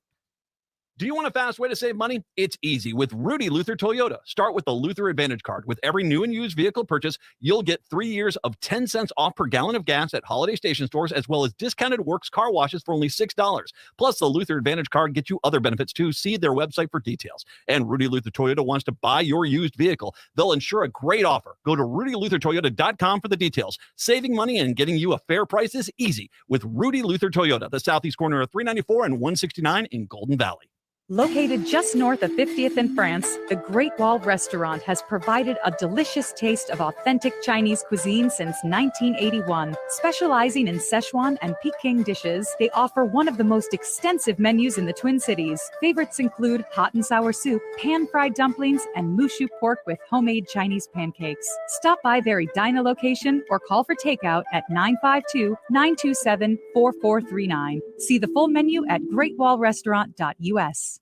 S5: Do you want a fast way to save money? It's easy with Rudy Luther Toyota. Start with the Luther Advantage Card. With every new and used vehicle purchase, you'll get 3 years of 10 cents off per gallon of gas at holiday station stores, as well as discounted Works car washes for only $6. Plus, the Luther Advantage Card gets you other benefits too. See their website for details. And Rudy Luther Toyota wants to buy your used vehicle. They'll ensure a great offer. Go to RudyLutherToyota.com for the details. Saving money and getting you a fair price is easy with Rudy Luther Toyota, the southeast corner of 394 and 169 in Golden Valley.
S20: Located just north of 50th in France, the Great Wall Restaurant has provided a delicious taste of authentic Chinese cuisine since 1981. Specializing in Szechuan and Peking dishes, they offer one of the most extensive menus in the Twin Cities. Favorites include hot and sour soup, pan-fried dumplings, and mushu pork with homemade Chinese pancakes. Stop by their Edina location or call for takeout at 952-927-4439. See the full menu at greatwallrestaurant.us.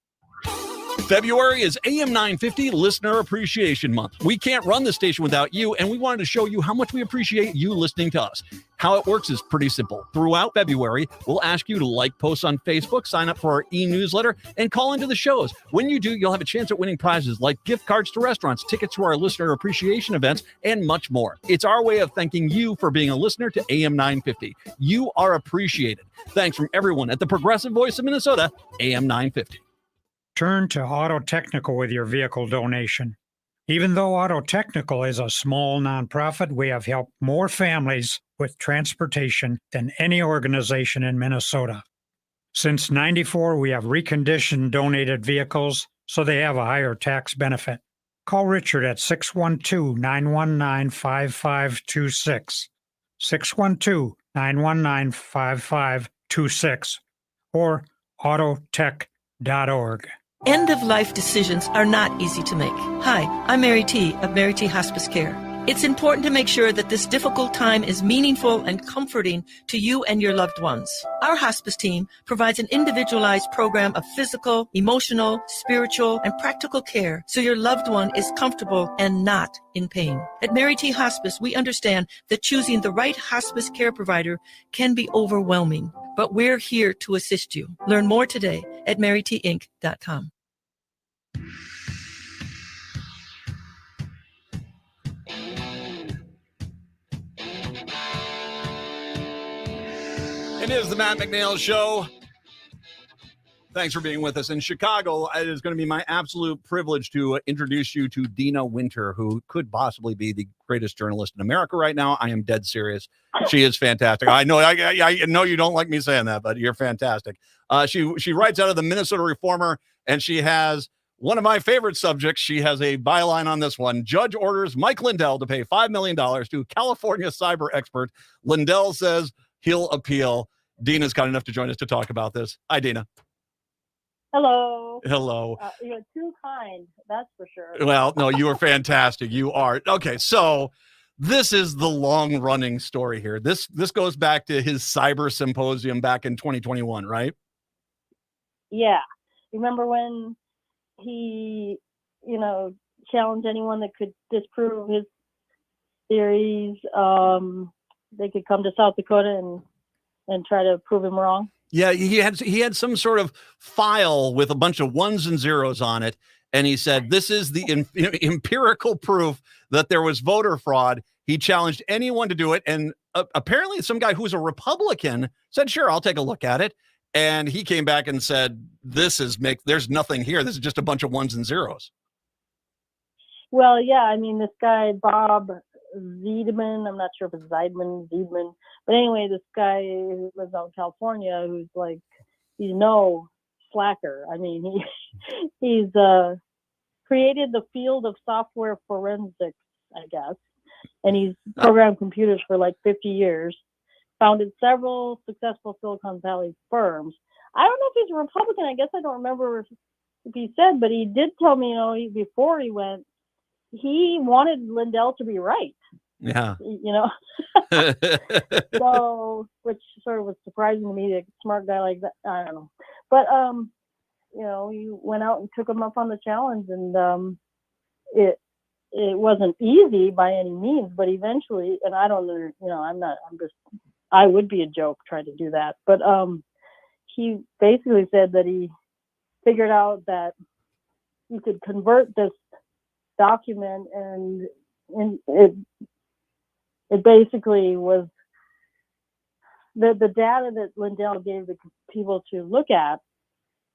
S5: February is AM 950 Listener Appreciation Month. We can't run the station without you, and we wanted to show you how much we appreciate you listening to us. How it works is pretty simple. Throughout February, we'll ask you to like posts on Facebook, sign up for our e-newsletter, and call into the shows. When you do, you'll have a chance at winning prizes like gift cards to restaurants, tickets to our listener appreciation events, and much more. It's our way of thanking you for being a listener to AM 950. You are appreciated. Thanks from everyone at the Progressive Voice of Minnesota, AM 950.
S21: Turn to Auto Technical with your vehicle donation. Even though Auto Technical is a small nonprofit, we have helped more families with transportation than any organization in Minnesota. Since '94, we have reconditioned donated vehicles so they have a higher tax benefit. Call Richard at 612-919-5526, 612-919-5526, or autotech.org.
S22: End-of-life decisions are not easy to make. Hi, I'm Mary T. of Mary T. Hospice Care. It's important to make sure that this difficult time is meaningful and comforting to you and your loved ones. Our hospice team provides an individualized program of physical, emotional, spiritual, and practical care so your loved one is comfortable and not in pain. At Mary T. Hospice, we understand that choosing the right hospice care provider can be overwhelming, but we're here to assist you. Learn more today at marytinc.com.
S5: It is the Matt McNeil Show. Thanks for being with us. In Chicago, it is going to be my absolute privilege to introduce you to Dina Winter, who could possibly be the greatest journalist in America right now. I am dead serious. She is fantastic. I know you don't like me saying that, but you're fantastic. She writes out of the Minnesota Reformer, and she has one of my favorite subjects. She has a byline on this one. Judge orders Mike Lindell to pay $5 million to California cyber expert. Lindell says he'll appeal. Dina's kind enough to join us to talk about this. Hi, Dina.
S23: Hello.
S5: Hello.
S23: You're too kind, that's for sure.
S5: Well, no, you are fantastic. You are. Okay, so this is the long-running story here. This goes back to his cyber symposium back in 2021, right?
S23: Yeah. Remember when he, challenged anyone that could disprove his theories? They could come to South Dakota and try to prove him wrong.
S5: Yeah, he had some sort of file with a bunch of ones and zeros on it, and he said this is the empirical proof that there was voter fraud. He challenged anyone to do it, and apparently some guy who's a Republican said, "Sure, I'll take a look at it." And he came back and said, there's nothing here. This is just a bunch of ones and zeros.
S23: Well, yeah, I mean, this guy Bob Ziedman, I'm not sure if it's Ziedman, but anyway, this guy who lives out in California, who's like, he's no slacker. I mean, he's created the field of software forensics, I guess, and he's programmed computers for like 50 years, founded several successful Silicon Valley firms. I don't know if he's a Republican. I guess I don't remember if he said, but he did tell me, before he went, he wanted Lindell to be right.
S5: Yeah.
S23: So, which sort of was surprising to me, a smart guy like that. I don't know. But, he went out and took him up on the challenge, and it wasn't easy by any means, but eventually, and I don't know, I would be a joke trying to do that. But he basically said that he figured out that you could convert this document, and it basically was the data that Lindell gave the people to look at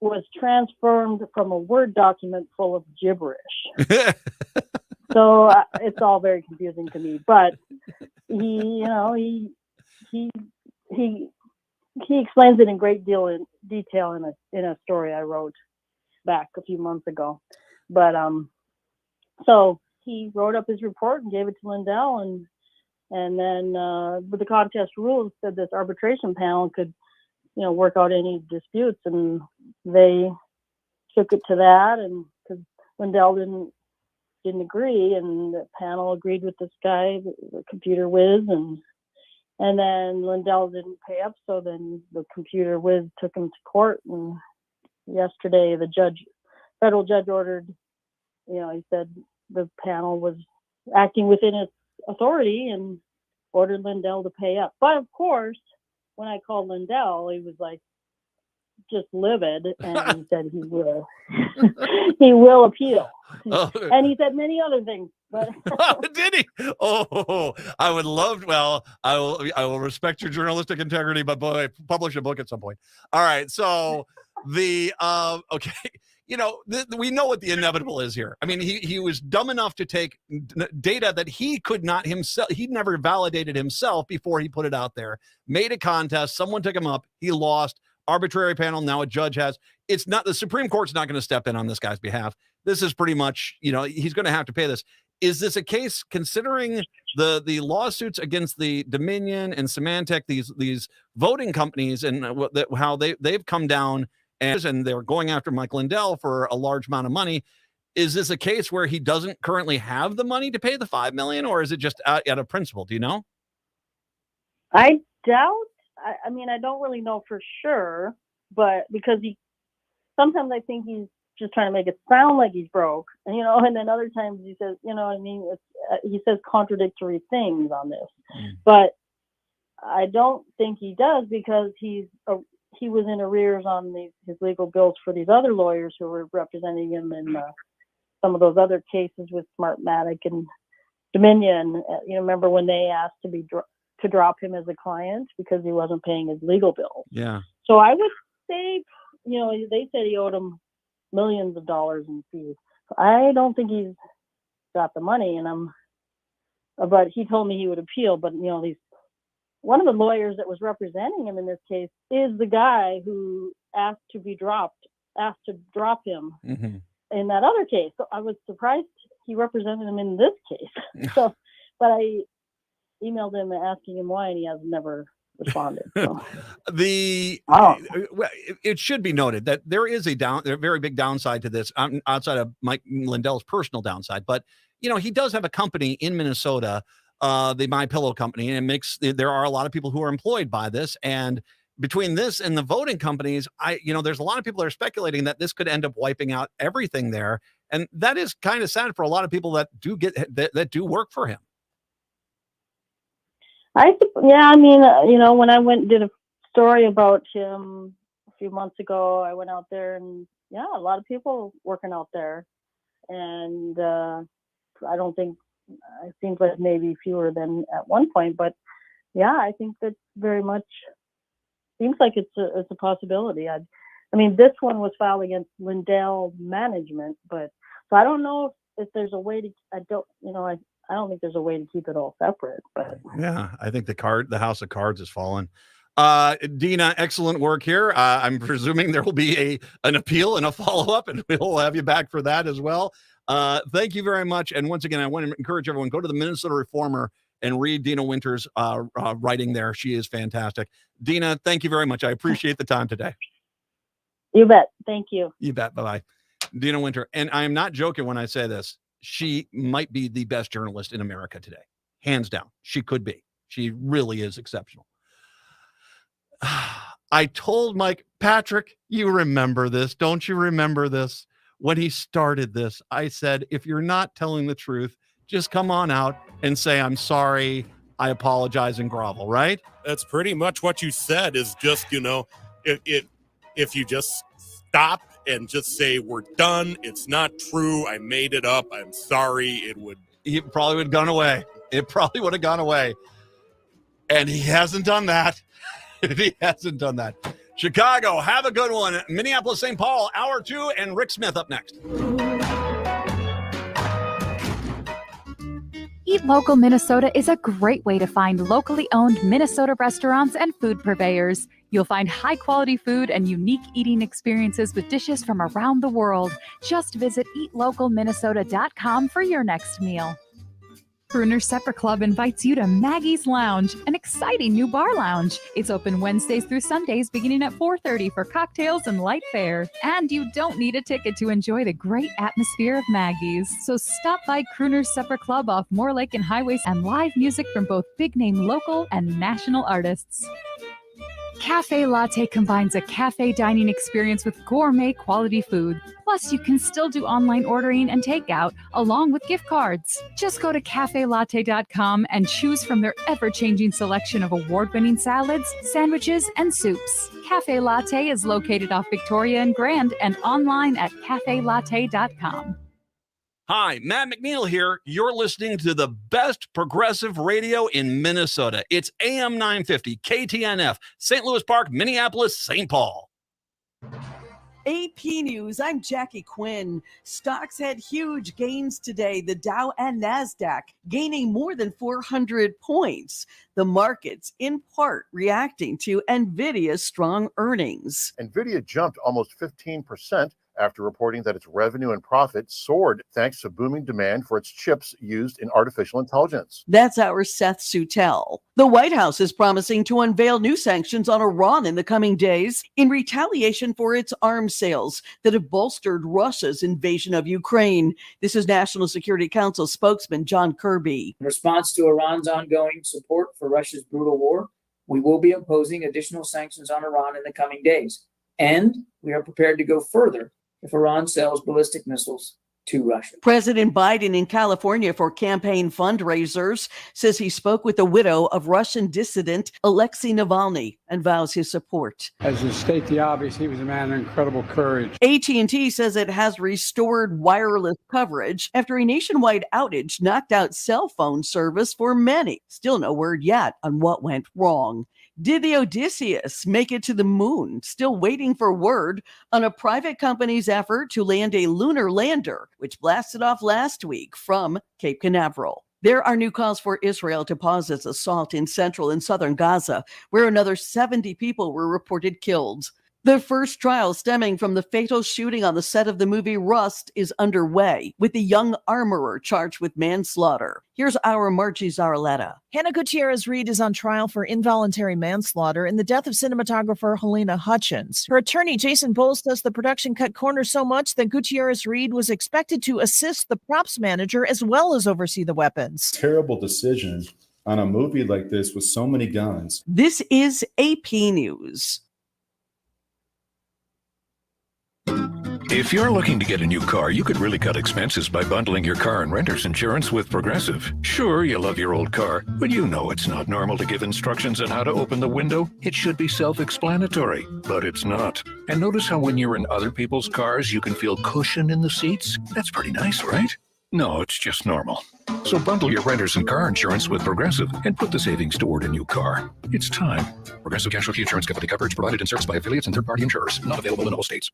S23: was transformed from a Word document full of gibberish. So it's all very confusing to me, but he explains it in great detail in a story I wrote. back a few months ago. But so he wrote up his report and gave it to Lindell, and then with the contest rules said this arbitration panel could, work out any disputes, and they took it to that, and because Lindell didn't agree, and the panel agreed with this guy, the computer whiz, and then Lindell didn't pay up, so then the computer whiz took him to court, and yesterday the federal judge ordered, he said the panel was acting within its authority and ordered Lindell to pay up. But of course, when I called Lindell, he was like just livid, and he said he will he will appeal. And he said many other things. But
S5: did he? Oh, I would love. Well, I will respect your journalistic integrity, but boy, publish a book at some point. All right, so the okay. We know what the inevitable is here. I mean, he was dumb enough to take data that he could not himself. He never validated himself before he put it out there. Made a contest. Someone took him up. He lost. Arbitrary panel. Now a judge has. It's not the Supreme Court's not going to step in on this guy's behalf. This is pretty much, he's going to have to pay this. Is this a case, considering the lawsuits against the Dominion and Symantec, these voting companies, and how they've come down and they're going after Mike Lindell for a large amount of money? Is this a case where he doesn't currently have the money to pay the $5 million, or is it just out of principle? Do you know?
S23: I doubt. I mean, I don't really know for sure, but because sometimes I think he's just trying to make it sound like he's broke, and then other times he says, he says contradictory things on this, but I don't think he does, because he was in arrears on his legal bills for these other lawyers who were representing him in some of those other cases with Smartmatic and Dominion. Remember when they asked to drop him as a client because he wasn't paying his legal bills?
S5: Yeah.
S23: So I would say, they said he owed him millions of dollars in fees. I don't think he's got the money, but he told me he would appeal. But one of the lawyers that was representing him in this case is the guy who asked to drop him in that other case. So I was surprised he represented him in this case. But I emailed him asking him why, and he has never responded. So.
S5: It should be noted that there is a very big downside to this, outside of Mike Lindell's personal downside. But he does have a company in Minnesota, the My Pillow company, and there are a lot of people who are employed by this. And between this and the voting companies, there's a lot of people that are speculating that this could end up wiping out everything there, and that is kind of sad for a lot of people that do work for him.
S23: When I went and did a story about him a few months ago, I went out there, and a lot of people working out there, and I don't think it seems like maybe fewer than at one point, but I think that very much seems like it's a possibility. I mean, this one was filed against Lindell Management, but so I don't know if there's a way to. I don't think there's a way to keep it all separate. But
S5: yeah, I think the house of cards has fallen. Dina, excellent work here. I'm presuming there will be an appeal and a follow-up, and we'll have you back for that as well. Thank you very much. And once again, I want to encourage everyone, go to the Minnesota Reformer and read Dina Winter's writing there. She is fantastic. Dina, thank you very much. I appreciate the time today.
S23: You bet. Thank you.
S5: You bet. Bye-bye. Dina Winter. And I am not joking when I say this. She might be the best journalist in America today. Hands down. She could be. She really is exceptional. I told Mike, Patrick, you remember this. Don't you remember this? When he started this, I said, if you're not telling the truth, just come on out and say, I'm sorry, I apologize, and grovel, right?
S6: That's pretty much what you said, is just, if you just stop and just say, we're done, it's not true, I made it up, I'm sorry,
S5: it probably would have gone away. It probably would have gone away. And he hasn't done that. He hasn't done that. Chicago, have a good one. Minneapolis, St. Paul, hour 2, and Rick Smith up next.
S20: Eat Local Minnesota is a great way to find locally owned Minnesota restaurants and food purveyors. You'll find high-quality food and unique eating experiences with dishes from around the world. Just visit eatlocalminnesota.com for your next meal. Crooner Supper Club invites you to Maggie's Lounge, an exciting new bar lounge. It's open Wednesdays through Sundays beginning at 4:30 for cocktails and light fare. And you don't need a ticket to enjoy the great atmosphere of Maggie's. So stop by Crooner Supper Club off Moore Lake and Highways and live music from both big-name local and national artists. Cafe Latte combines a cafe dining experience with gourmet quality food. Plus, you can still do online ordering and takeout along with gift cards. Just go to cafelatte.com and choose from their ever-changing selection of award-winning salads, sandwiches, and soups. Cafe Latte is located off Victoria and Grand and online at cafelatte.com.
S5: Hi, Matt McNeil here. You're listening to the best progressive radio in Minnesota. It's AM 950, KTNF, St. Louis Park, Minneapolis, St. Paul.
S1: AP News, I'm Jackie Quinn. Stocks had huge gains today. The Dow and NASDAQ gaining more than 400 points. The markets, in part, reacting to NVIDIA's strong earnings.
S2: NVIDIA jumped almost 15% after reporting that its revenue and profit soared thanks to booming demand for its chips used in artificial intelligence.
S1: That's our Seth Sutel. The White House is promising to unveil new sanctions on Iran in the coming days in retaliation for its arms sales that have bolstered Russia's invasion of Ukraine. This is National Security Council spokesman John Kirby.
S3: In response to Iran's ongoing support for Russia's brutal war, we will be imposing additional sanctions on Iran in the coming days. And we are prepared to go further if Iran sells ballistic missiles to Russia.
S1: President Biden in California for campaign fundraisers says he spoke with the widow of Russian dissident Alexei Navalny and vows his support.
S24: As to state the obvious, he was a man of incredible courage.
S1: AT&T says it has restored wireless coverage after a nationwide outage knocked out cell phone service for many. Still no word yet on what went wrong. Did the Odysseus make it to the moon? Still waiting for word on a private company's effort to land a lunar lander, which blasted off last week from Cape Canaveral. There are new calls for Israel to pause its assault in central and southern Gaza, where another 70 people were reported killed. The first trial stemming from the fatal shooting on the set of the movie Rust is underway, with the young armorer charged with manslaughter. Here's our Margie Zaraletta.
S25: Hannah Gutierrez-Reed is on trial for involuntary manslaughter in the death of cinematographer Helena Hutchins. Her attorney, Jason Bowles, says the production cut corners so much that Gutierrez-Reed was expected to assist the props manager as well as oversee the weapons.
S26: Terrible decision on a movie like this with so many guns.
S1: This is AP News.
S27: If you're looking to get a new car, you could really cut expenses by bundling your car and renter's insurance with Progressive. Sure, you love your old car, but you know it's not normal to give instructions on how to open the window. It should be self-explanatory, but it's not. And notice how when you're in other people's cars, you can feel cushion in the seats? That's pretty nice, right? No, it's just normal. So bundle your renter's and car insurance with Progressive and put the savings toward a new car. It's time. Progressive Casualty Insurance Company coverage provided and serviced by affiliates and third-party insurers. Not available in all states.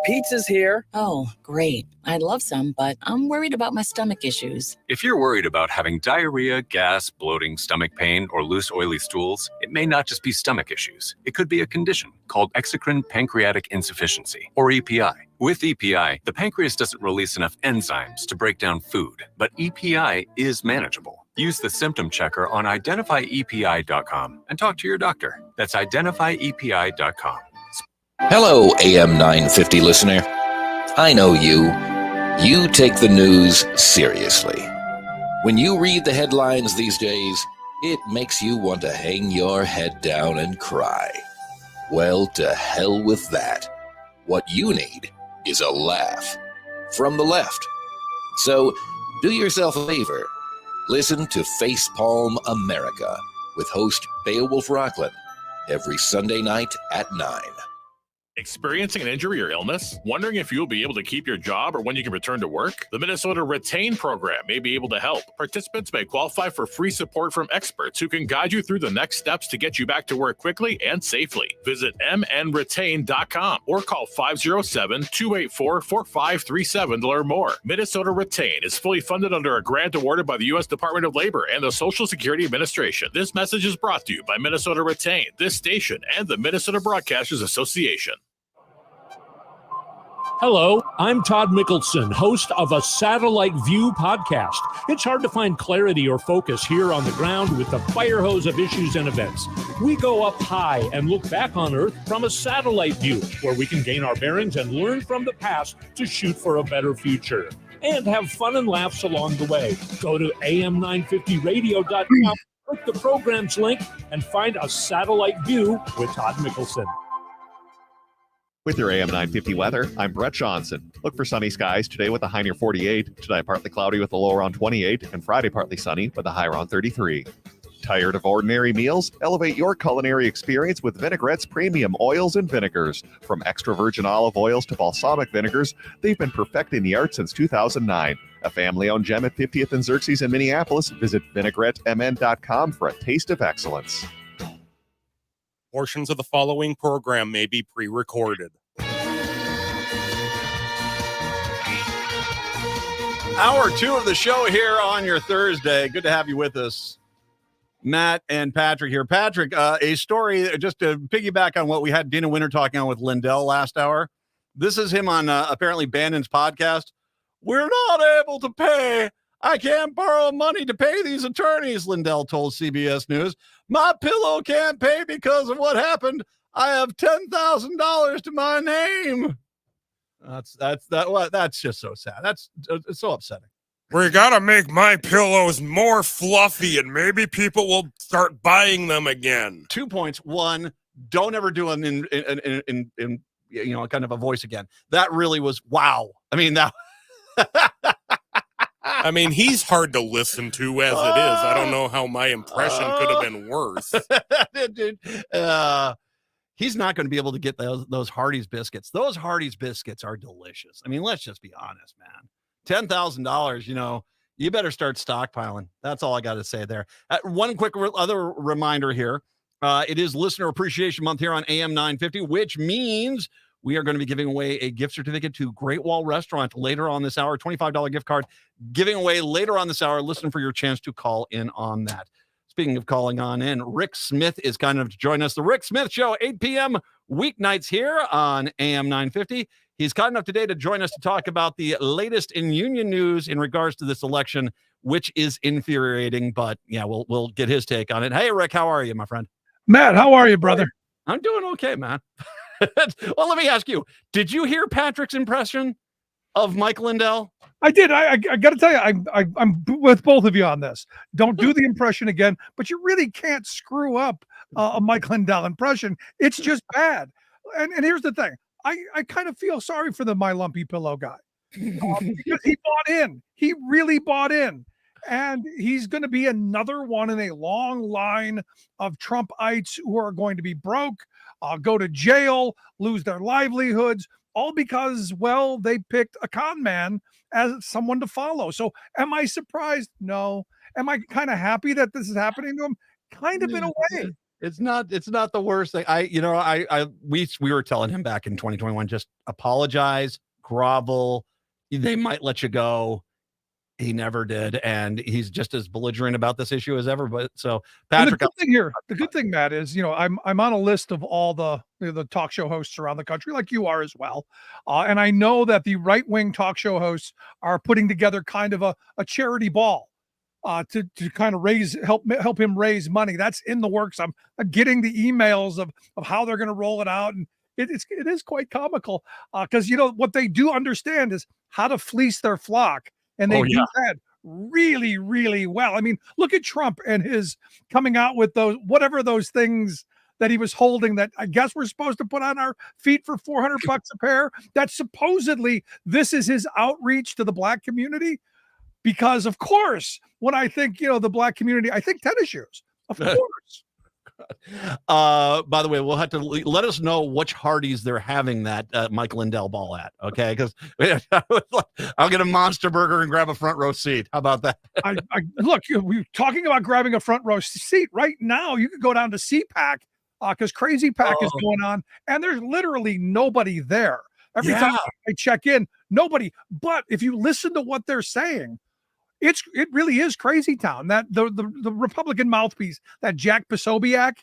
S28: Pizza's here. Oh, great. I'd love some, but I'm worried about my stomach issues.
S29: If you're worried about having diarrhea, gas, bloating, stomach pain, or loose, oily stools, it may not just be stomach issues. It could be a condition called exocrine pancreatic insufficiency, or EPI. With EPI, the pancreas doesn't release enough enzymes to break down food, but EPI is manageable. Use the symptom checker on identifyepi.com and talk to your doctor. That's identifyepi.com.
S30: Hello, AM 950 listener. I know you. You take the news seriously. When you read the headlines these days, it makes you want to hang your head down and cry. Well, to hell with that. What you need is a laugh from the left. So, do yourself a favor. Listen to Facepalm America with host Beowulf Rockland every Sunday night at 9.
S6: Experiencing an injury or illness? Wondering if you'll be able to keep your job or when you can return to work? The Minnesota Retain program may be able to help. Participants may qualify for free support from experts who can guide you through the next steps to get you back to work quickly and safely. Visit mnretain.com or call 507-284-4537 to learn more. Minnesota Retain is fully funded under a grant awarded by the U.S. Department of Labor and the Social Security Administration. This message is brought to you by Minnesota Retain, this station, and the Minnesota Broadcasters Association.
S7: Hello, I'm Todd Mickelson, host of a Satellite View podcast. It's hard to find clarity or focus here on the ground with the fire hose of issues and events. We go up high and look back on Earth from a satellite view, where we can gain our bearings and learn from the past to shoot for a better future. And have fun and laughs along the way. Go to am950radio.com, click the program's link, and find a satellite view with Todd Mickelson.
S4: With your AM 950 weather, I'm Brett Johnson. Look for sunny skies today with a high near 48, tonight partly cloudy with a low around 28, and Friday partly sunny with a high around 33. Tired of ordinary meals? Elevate your culinary experience with Vinaigrette's premium oils and vinegars. From extra virgin olive oils to balsamic vinegars, they've been perfecting the art since 2009. A family-owned gem at 50th and Xerxes in Minneapolis. Visit vinaigrettemn.com for a taste of excellence.
S6: Portions of the following program may be pre-recorded.
S5: Hour 2 of the show here on your Thursday. Good to have you with us. Matt and Patrick here. Patrick, a story just to piggyback on what we had Dana Winter talking on with Lindell last hour. This is him on apparently Bannon's podcast. We're not able to pay. I can't borrow money to pay these attorneys, Lindell told CBS News. My pillow can't pay because of what happened. I have $10,000 to my name. That's just so sad. That's it's so upsetting.
S6: We gotta make my pillows more fluffy, and maybe people will start buying them again.
S5: 2 points. One, don't ever do an in kind of a voice again. That really was wow. I mean that.
S6: I mean, he's hard to listen to as it is. I don't know how my impression could have been worse.
S5: He's not going to be able to get those Hardee's biscuits. Those Hardee's biscuits are delicious. I mean, let's just be honest, man. $10,000, you better start stockpiling. That's all I got to say there. One quick other reminder here. It is Listener Appreciation Month here on AM 950, which means we are going to be giving away a gift certificate to Great Wall Restaurant later on this hour, $25 gift card giving away later on this hour. Listen for your chance to call in on that. Speaking of calling on in, Rick Smith is kind enough to join us. The Rick Smith Show, 8 p.m. weeknights here on AM 950. He's kind enough today to join us to talk about the latest in union news in regards to this election, which is infuriating. But yeah, we'll get his take on it. Hey, Rick, how are you, my friend?
S8: Matt, how are you, brother?
S5: I'm doing okay, man. Well, let me ask you, did you hear Patrick's impression of Mike Lindell?
S8: I did. I got to tell you, I'm with both of you on this. Don't do the impression again, but you really can't screw up a Mike Lindell impression. It's just bad. And here's the thing. I kind of feel sorry for the My Lumpy Pillow guy because he bought in. He really bought in. And he's going to be another one in a long line of Trumpites who are going to be broke, go to jail, lose their livelihoods, all because, well, they picked a con man as someone to follow. So am I surprised? No. Am I kind of happy that this is happening to him? Kind of in a way.
S5: It's not the worst thing. We were telling him back in 2021, just apologize, grovel. They might let you go. He never did, and he's just as belligerent about this issue as ever. But so, Patrick,
S8: the good thing, Matt, is I'm on a list of all the talk show hosts around the country, like you are as well, and I know that the right wing talk show hosts are putting together kind of a charity ball to kind of help him raise money. That's in the works. I'm getting the emails of how they're going to roll it out, and it is quite comical because what they do understand is how to fleece their flock. And they do that really, really well. I mean, look at Trump and his coming out with those things that he was holding that I guess we're supposed to put on our feet for $400 a pair. That supposedly this is his outreach to the Black community. Because of course, when I think, the Black community, I think tennis shoes. Of course.
S5: By the way, we'll have to let us know which Hardee's they're having that Mike Lindell ball at. Okay, because I'll get a monster burger and grab a front row seat. How about that?
S8: Look, we're talking about grabbing a front row seat right now. You could go down to CPAC because Crazy Pack is going on, and there's literally nobody there. Every time I check in, nobody. But if you listen to what they're saying, it really is crazy town. That the Republican mouthpiece, that Jack Posobiec,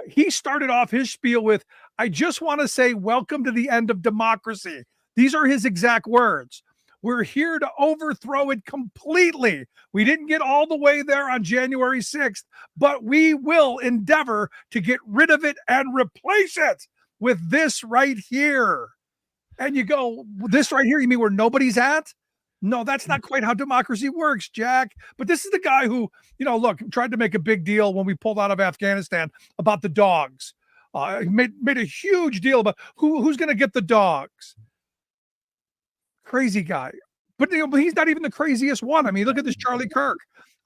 S8: he started off his spiel with, "I just want to say welcome to the end of democracy." These are his exact words. "We're here to overthrow it completely. We didn't get all the way there on January 6th, but we will endeavor to get rid of it and replace it with this right here." And you go, this right here, you mean where nobody's at? No, that's not quite how democracy works, Jack. But this is the guy who, look, tried to make a big deal when we pulled out of Afghanistan about the dogs. He made a huge deal about who's going to get the dogs. Crazy guy. But he's not even the craziest one. I mean, look at this Charlie Kirk.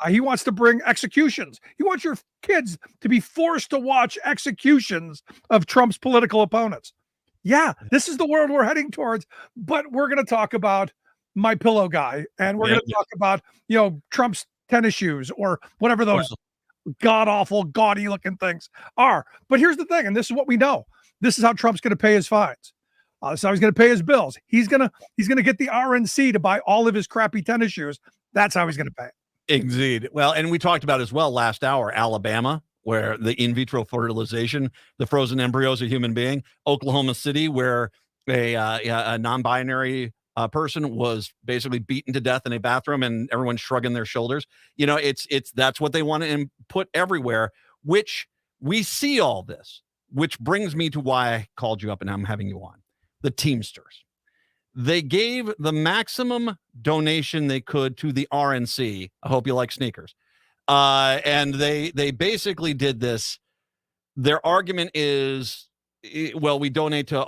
S8: He wants to bring executions. He wants your kids to be forced to watch executions of Trump's political opponents. Yeah, this is the world we're heading towards. But we're going to talk about My Pillow guy, and we're going to talk about Trump's tennis shoes or whatever those god-awful, gaudy-looking things are. But here's the thing, and this is what we know. This is how Trump's going to pay his fines. This is how he's going to pay his bills. He's gonna get the RNC to buy all of his crappy tennis shoes. That's how he's going to pay.
S5: Indeed. Well, and we talked about as well last hour, Alabama, where the in vitro fertilization, the frozen embryos of human being. Oklahoma City, where a non-binary person was basically beaten to death in a bathroom, and everyone's shrugging their shoulders. That's what they want to put everywhere. Which we see all this. Which brings me to why I called you up and I'm having you on. The Teamsters. They gave the maximum donation they could to the RNC. I hope you like sneakers. And they basically did this. Their argument is, well, we donate to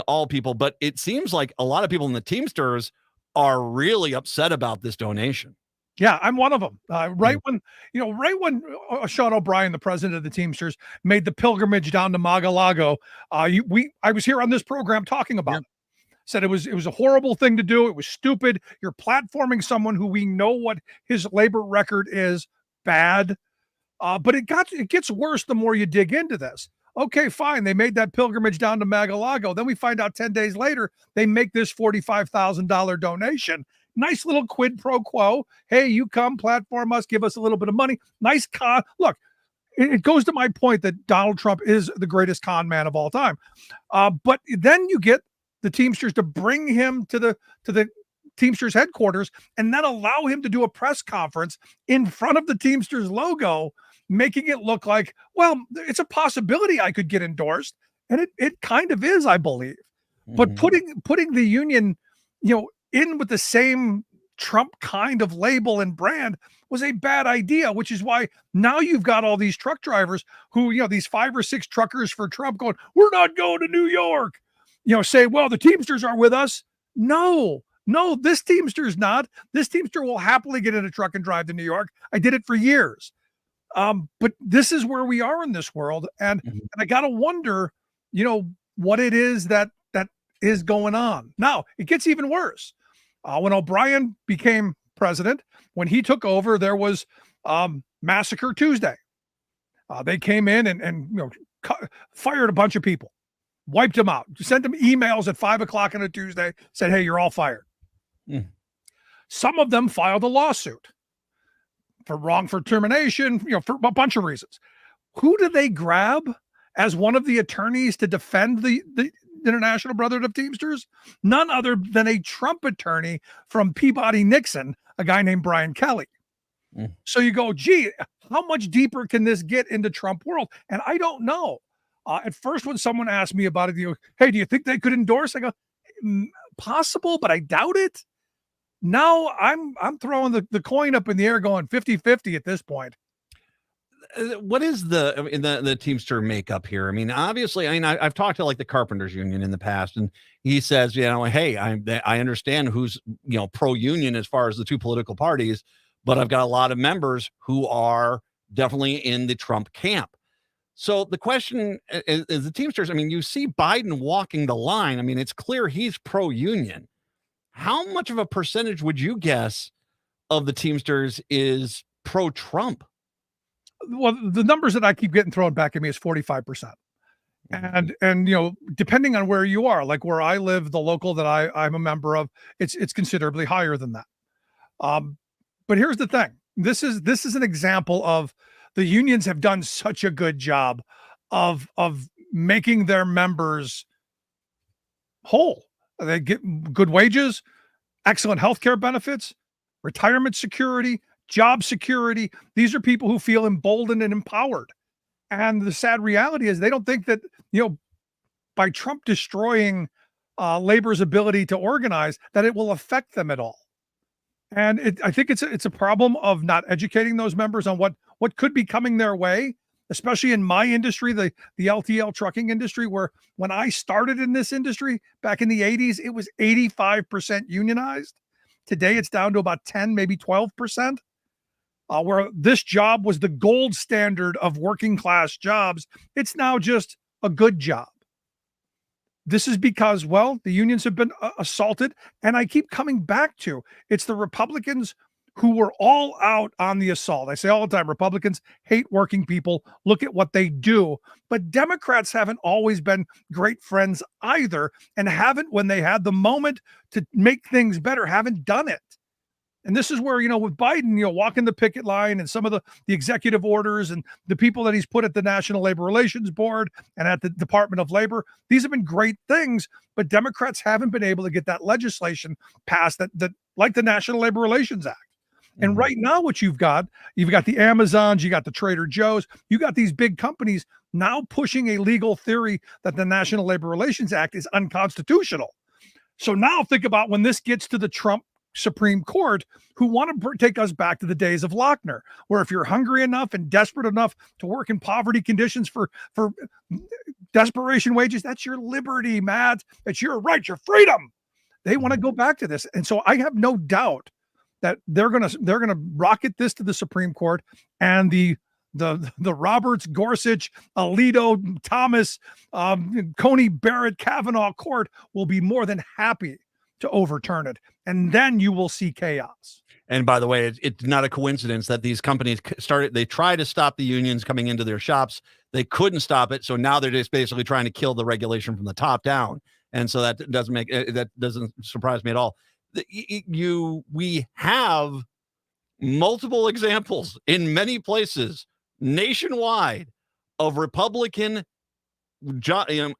S5: all people, but it seems like a lot of people in the Teamsters are really upset about this donation.
S8: Yeah, I'm one of them. Right when Sean O'Brien, the president of the Teamsters, made the pilgrimage down to Mar-a-Lago, I was here on this program talking about it. Said it was a horrible thing to do. It was stupid. You're platforming someone who we know what his labor record is bad. But it gets worse the more you dig into this. Okay, fine. They made that pilgrimage down to Mar-a-Lago. Then we find out 10 days later, they make this $45,000 donation. Nice little quid pro quo. Hey, you come platform us, give us a little bit of money. Nice con. Look, it goes to my point that Donald Trump is the greatest con man of all time. But then you get the Teamsters to bring him to the Teamsters headquarters and then allow him to do a press conference in front of the Teamsters logo, making it look like, well, it's a possibility I could get endorsed. And it kind of is, I believe. Mm-hmm. But putting the union, in with the same Trump kind of label and brand was a bad idea, which is why now you've got all these truck drivers who, these 5 or 6 truckers for Trump going, we're not going to New York, say, well, the Teamsters are with us. No, this Teamster's not. This Teamster will happily get in a truck and drive to New York. I did it for years. But this is where we are in this world. And I got to wonder, what it is that is going on. Now, it gets even worse. When O'Brien became president, when he took over, there was Massacre Tuesday. They came in and fired a bunch of people, wiped them out, sent them emails at 5:00 on a Tuesday, said, hey, you're all fired. Some of them filed a lawsuit for wrongful termination, for a bunch of reasons. Who did they grab as one of the attorneys to defend the International Brotherhood of Teamsters? None other than a Trump attorney from Peabody Nixon, a guy named Brian Kelly. So you go, gee, how much deeper can this get into Trump world? And I don't know. At first, when someone asked me about it, hey, do you think they could endorse? I go, possible, but I doubt it. Now I'm throwing the coin up in the air going 50-50 at this point.
S5: What is the Teamster makeup here? I mean, obviously, I've talked to like the Carpenters Union in the past, and he says, hey, I understand who's, pro-union as far as the two political parties, but I've got a lot of members who are definitely in the Trump camp. So the question is the Teamsters, I mean, you see Biden walking the line. I mean, it's clear he's pro-union. How much of a percentage would you guess of the Teamsters is pro-Trump?
S8: Well, the numbers that I keep getting thrown back at me is 45%. And depending on where you are, like where I live, the local that I'm a member of, it's considerably higher than that. But here's the thing. This is an example of the unions have done such a good job of making their members whole. They get good wages, excellent healthcare benefits, retirement security, job security. These are people who feel emboldened and empowered. And the sad reality is they don't think that, by Trump destroying labor's ability to organize, that it will affect them at all. And I think it's a problem of not educating those members on what could be coming their way, especially in my industry, the LTL trucking industry, where when I started in this industry back in the 80s, it was 85% unionized. Today, it's down to about 10, maybe 12%. Where this job was the gold standard of working class jobs, it's now just a good job. This is because, well, the unions have been assaulted. And I keep coming back to, it's the Republicans who were all out on the assault. I say all the time, Republicans hate working people. Look at what they do. But Democrats haven't always been great friends either, and haven't, when they had the moment to make things better, haven't done it. And this is where, with Biden, walking the picket line and some of the executive orders and the people that he's put at the National Labor Relations Board and at the Department of Labor, these have been great things, but Democrats haven't been able to get that legislation passed that like the National Labor Relations Act. And right now what you've got the Amazons, you got the Trader Joe's, you got these big companies now pushing a legal theory that the National Labor Relations Act is unconstitutional. So now think about when this gets to the Trump Supreme Court, who want to take us back to the days of Lochner, where if you're hungry enough and desperate enough to work in poverty conditions for desperation wages, that's your liberty, Matt. That's your right, your freedom. They want to go back to this. And so I have no doubt that they're gonna rocket this to the Supreme Court, and the Roberts, Gorsuch, Alito, Thomas, Coney Barrett, Kavanaugh court will be more than happy to overturn it. And then you will see chaos.
S5: And by the way, it's not a coincidence that these companies they tried to stop the unions coming into their shops. They couldn't stop it. So now they're just basically trying to kill the regulation from the top down. And so that doesn't surprise me at all. We have multiple examples in many places nationwide of Republican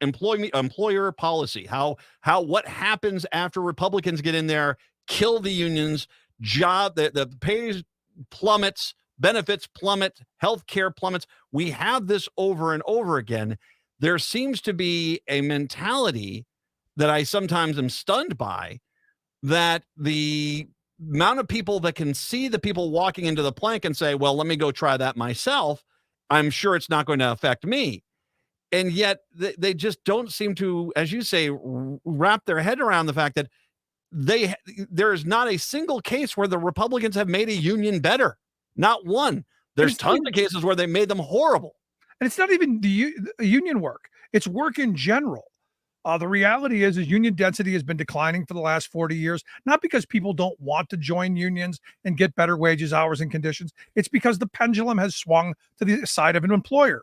S5: employer policy, how what happens after Republicans get in there, kill the unions, the pay plummets, benefits plummet, healthcare plummets. We have this over and over again. There seems to be a mentality that I sometimes am stunned by, that the amount of people that can see the people walking into the plank and say, well, let me go try that myself, I'm sure it's not going to affect me. And yet they just don't seem to, as you say, wrap their head around the fact that there is not a single case where the Republicans have made a union better. Not one. There's tons of cases where they made them horrible.
S8: And it's not even the union work. It's work in general. The reality is union density has been declining for the last 40 years, not because people don't want to join unions and get better wages, hours, and conditions. It's because the pendulum has swung to the side of an employer.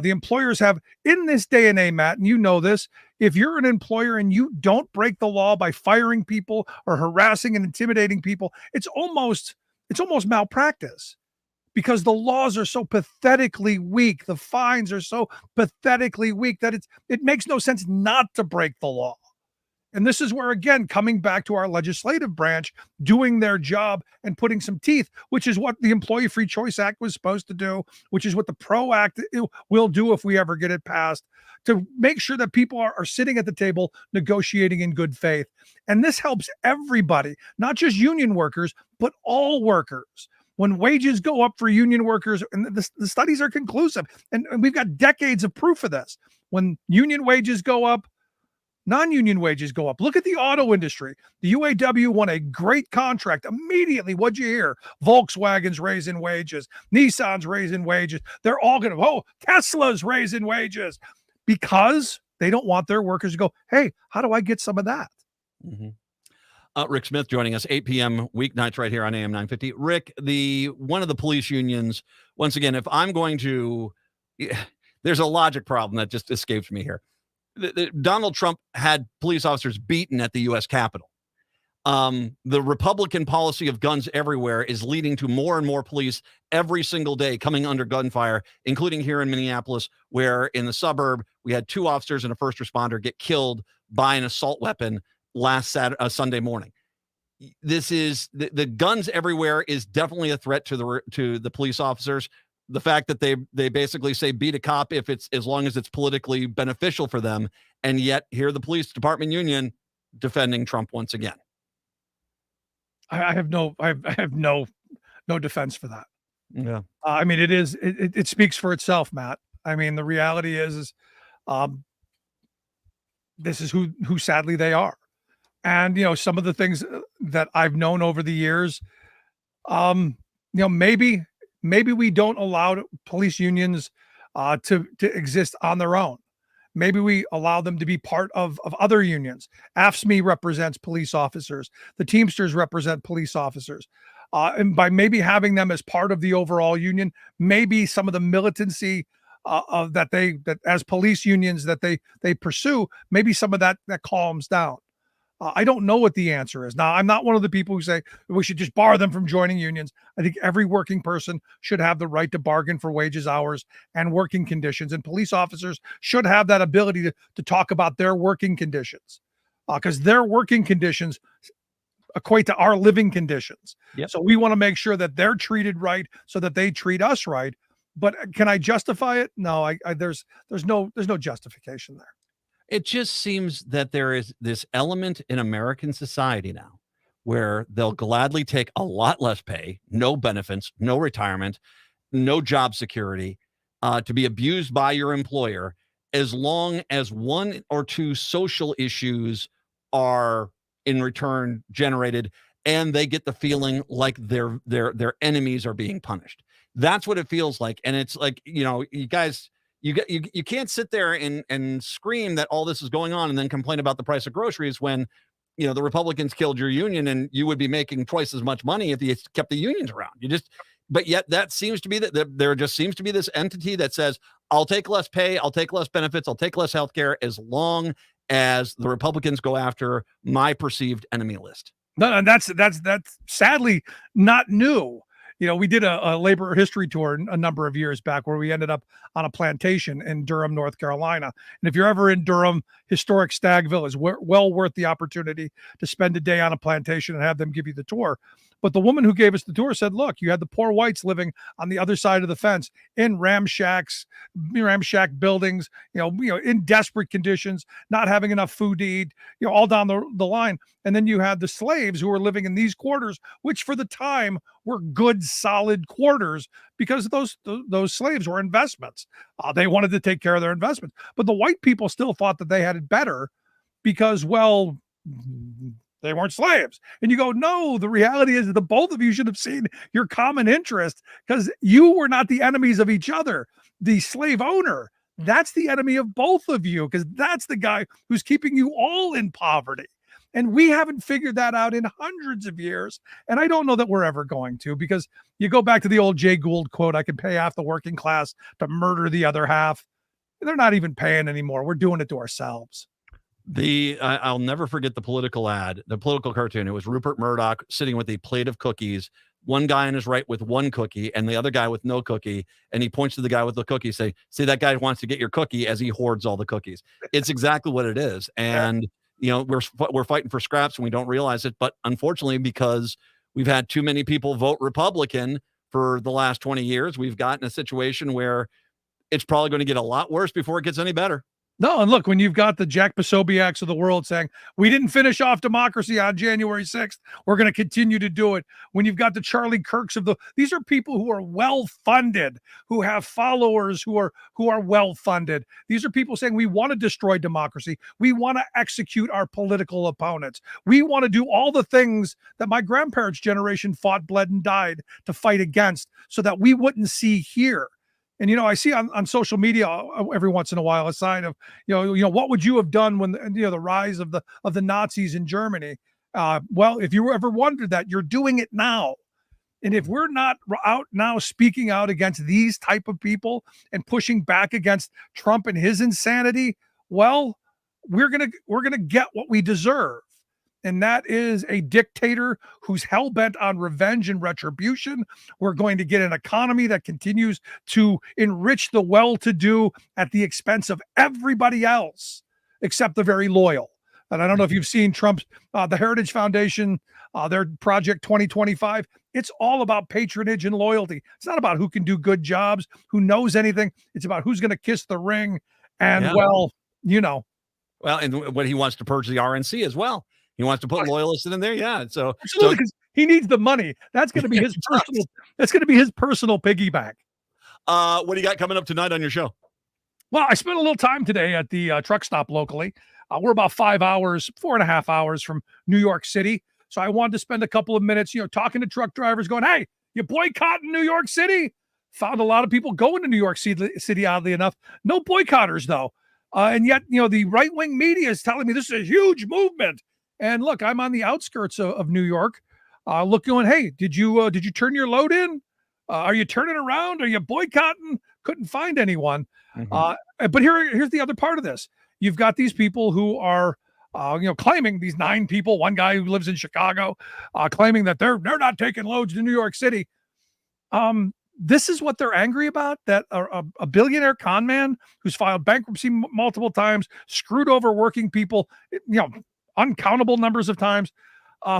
S8: The employers have, in this day and age, Matt, and you know this, if you're an employer and you don't break the law by firing people or harassing and intimidating people, it's almost malpractice, because the laws are so pathetically weak. The fines are so pathetically weak that it makes no sense not to break the law. And this is where, again, coming back to our legislative branch, doing their job and putting some teeth, which is what the Employee Free Choice Act was supposed to do, which is what the PRO Act will do if we ever get it passed, to make sure that people are sitting at the table negotiating in good faith. And this helps everybody, not just union workers, but all workers. When wages go up for union workers, and the studies are conclusive, and we've got decades of proof of this, when union wages go up, Non-union wages go up. Look at the auto industry. The UAW won a great contract immediately. What'd you hear? Volkswagen's raising wages. Nissan's raising wages. They're all going to, Tesla's raising wages because they don't want their workers to go, hey, how do I get some of that?
S5: Mm-hmm. Rick Smith joining us 8 p.m. weeknights right here on AM 950. Rick, one of the police unions, once again, if I'm going to, there's a logic problem that just escapes me here. Donald Trump had police officers beaten at the U.S. Capitol. The Republican policy of guns everywhere is leading to more and more police every single day coming under gunfire, including here in Minneapolis, where in the suburb, we had 2 officers and a first responder get killed by an assault weapon last Sunday morning. This is the guns everywhere is definitely a threat to the police officers. The fact that they basically say beat a cop if it's as long as it's politically beneficial for them, and yet here the police department union defending Trump once again.
S8: I have no defense for that.
S5: Yeah.
S8: I mean, it speaks for itself, Matt. I mean, the reality is this is who sadly they are. And, some of the things that I've known over the years, maybe we don't allow police unions to exist on their own. Maybe we allow them to be part of other unions. AFSCME represents police officers. The Teamsters represent police officers. And by maybe having them as part of the overall union, maybe some of the militancy that as police unions that they pursue, maybe some of that calms down. I don't know what the answer is. Now, I'm not one of the people who say we should just bar them from joining unions. I think every working person should have the right to bargain for wages, hours, and working conditions. And police officers should have that ability to talk about their working conditions because their working conditions equate to our living conditions.
S5: Yep.
S8: So we want to make sure that they're treated right so that they treat us right. But can I justify it? No, there's no justification there.
S5: It just seems that there is this element in American society now where they'll gladly take a lot less pay, no benefits, no retirement, no job security, to be abused by your employer as long as 1 or 2 social issues are in return generated and they get the feeling like their enemies are being punished. That's what it feels like. And it's like, you guys, you can't sit there and scream that all this is going on and then complain about the price of groceries when, the Republicans killed your union and you would be making twice as much money if you kept the unions around. But yet that seems to be that there just seems to be this entity that says, I'll take less pay, I'll take less benefits, I'll take less health care as long as the Republicans go after my perceived enemy list.
S8: No, that's sadly not new. We did a labor history tour a number of years back where we ended up on a plantation in Durham, North Carolina. And if you're ever in Durham, historic Stagville is well worth the opportunity to spend a day on a plantation and have them give you the tour. But the woman who gave us the tour said, look, you had the poor whites living on the other side of the fence in ramshack buildings, in desperate conditions, not having enough food to eat, all down the line. And then you had the slaves who were living in these quarters, which for the time were good, solid quarters because those slaves were investments. They wanted to take care of their investments. But the white people still thought that they had it better because, well, they weren't slaves. And you go, no, the reality is that the both of you should have seen your common interest because you were not the enemies of each other. The slave owner, that's the enemy of both of you because that's the guy who's keeping you all in poverty. And we haven't figured that out in hundreds of years. And I don't know that we're ever going to, because you go back to the old Jay Gould quote, I can pay half the working class to murder the other half. They're not even paying anymore. We're doing it to ourselves.
S5: I'll never forget the political cartoon. It was Rupert Murdoch sitting with a plate of cookies, one guy on his right with one cookie and the other guy with no cookie. And he points to the guy with the cookie, say, see, that guy wants to get your cookie as he hoards all the cookies. It's exactly what it is. And, we're fighting for scraps and we don't realize it. But unfortunately, because we've had too many people vote Republican for the last 20 years, we've gotten a situation where it's probably going to get a lot worse before it gets any better.
S8: No, and look, when you've got the Jack Posobiec's of the world saying, we didn't finish off democracy on January 6th, we're going to continue to do it. When you've got the Charlie Kirks these are people who are well-funded, who have followers who are well-funded. These are people saying, we want to destroy democracy. We want to execute our political opponents. We want to do all the things that my grandparents' generation fought, bled, and died to fight against so that we wouldn't see here. And, I see on social media every once in a while, a sign of, what would you have done when, the rise of the Nazis in Germany? Well, if you ever wondered that, you're doing it now. And if we're not out now speaking out against these type of people and pushing back against Trump and his insanity, well, we're going to get what we deserve. And that is a dictator who's hell-bent on revenge and retribution. We're going to get an economy that continues to enrich the well-to-do at the expense of everybody else, except the very loyal. And I don't know if you've seen Trump's, the Heritage Foundation, their Project 2025. It's all about patronage and loyalty. It's not about who can do good jobs, who knows anything. It's about who's going to kiss the ring. And,
S5: Well, and what he wants to purge the RNC as well. He wants to put loyalists in there. Yeah. So
S8: because he needs the money. That's going to be his personal. That's going to be his personal piggyback.
S5: What do you got coming up tonight on your show?
S8: Well, I spent a little time today at the truck stop locally. We're about 4.5 hours from New York City. So I wanted to spend a couple of minutes, talking to truck drivers going, hey, you boycotting New York City? Found a lot of people going to New York City, oddly enough. No boycotters, though. And yet, the right-wing media is telling me this is a huge movement. And look, I'm on the outskirts of New York. Going, hey, did you turn your load in? Are you turning around? Are you boycotting? Couldn't find anyone. Mm-hmm. But here's the other part of this. You've got these people who are, claiming, these 9 people, one guy who lives in Chicago, claiming that they're not taking loads to New York City. This is what they're angry about, that a billionaire con man who's filed bankruptcy multiple times, screwed over working people, uncountable numbers of times,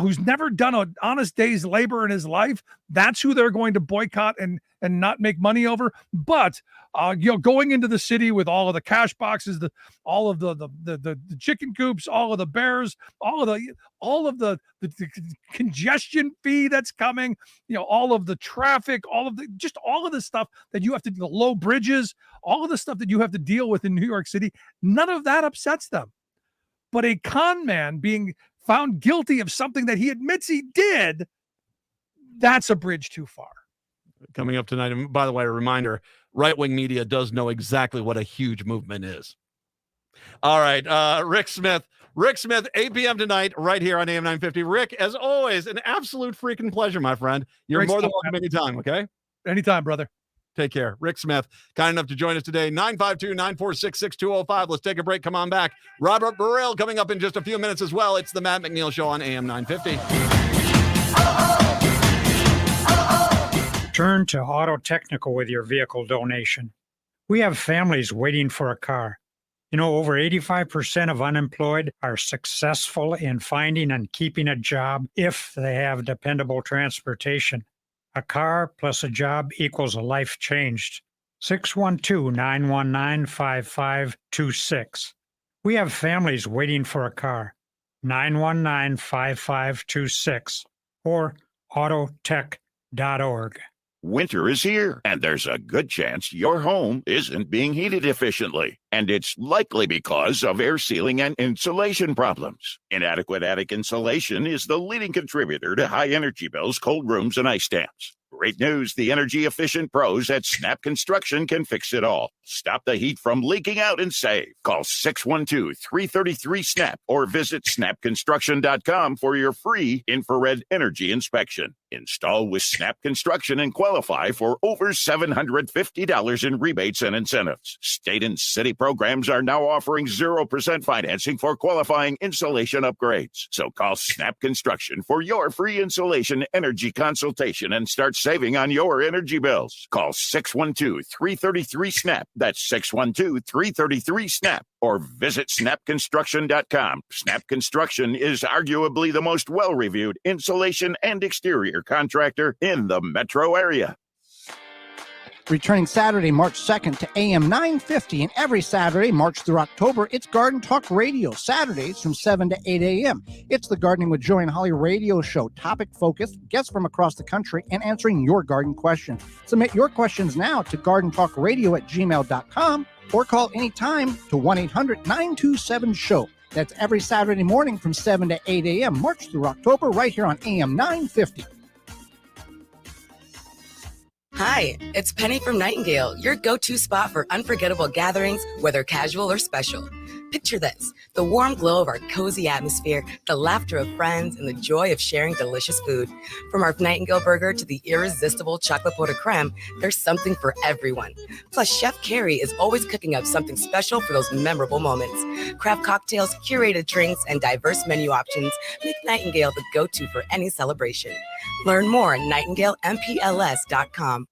S8: who's never done an honest day's labor in his life. That's who they're going to boycott and not make money over. But going into the city with all of the cash boxes, all of the chicken coops, all of the bears, all of the congestion fee that's coming, all of the traffic, all of the stuff that you have to, the low bridges, all of the stuff that you have to deal with in New York City. None of that upsets them. But a con man being found guilty of something that he admits he did, that's a bridge too far.
S5: Coming up tonight, and by the way, a reminder, right-wing media does know exactly what a huge movement is. All right, Rick Smith, 8 p.m. tonight, right here on AM 950. Rick, as always, an absolute freaking pleasure, my friend. You're more than welcome anytime, okay?
S8: Anytime, brother.
S5: Take care. Rick Smith, kind enough to join us today. 952-946-6205. Let's take a break. Come on back. Robert Burrell coming up in just a few minutes as well. It's the Matt McNeil Show on AM 950.
S21: Turn to Auto Technical with your vehicle donation. We have families waiting for a car. Over 85% of unemployed are successful in finding and keeping a job if they have dependable transportation. A car plus a job equals a life changed. 612-919-5526. We have families waiting for a car. 919-5526 or autotech.org.
S9: Winter is here, and there's a good chance your home isn't being heated efficiently. And it's likely because of air sealing and insulation problems. Inadequate attic insulation is the leading contributor to high energy bills, cold rooms, and ice dams. Great news, the energy-efficient pros at Snap Construction can fix it all. Stop the heat from leaking out and save. Call 612-333-SNAP or visit snapconstruction.com for your free infrared energy inspection. Install with Snap Construction and qualify for over $750 in rebates and incentives. State and city programs are now offering 0% financing for qualifying insulation upgrades. So call Snap Construction for your free insulation energy consultation and start saving on your energy bills. Call 612-333-SNAP. That's 612-333-SNAP. Or visit snapconstruction.com. Snap Construction is arguably the most well-reviewed insulation and exterior contractor in the metro area.
S10: Returning Saturday, March 2nd to AM 950, and every Saturday, March through October, it's Garden Talk Radio, Saturdays from 7 to 8 a.m. It's the Gardening with Joy and Holly radio show, topic-focused, guests from across the country, and answering your garden questions. Submit your questions now to gardentalkradio@gmail.com or call anytime to 1-800-927-SHOW. That's every Saturday morning from 7 to 8 a.m., March through October, right here on AM 950.
S11: Hi, it's Penny from Nightingale, your go-to spot for unforgettable gatherings, whether casual or special. Picture this, the warm glow of our cozy atmosphere, the laughter of friends, and the joy of sharing delicious food. From our Nightingale burger to the irresistible chocolate pot de creme, there's something for everyone. Plus, Chef Carrie is always cooking up something special for those memorable moments. Craft cocktails, curated drinks, and diverse menu options make Nightingale the go-to for any celebration. Learn more at nightingalempls.com.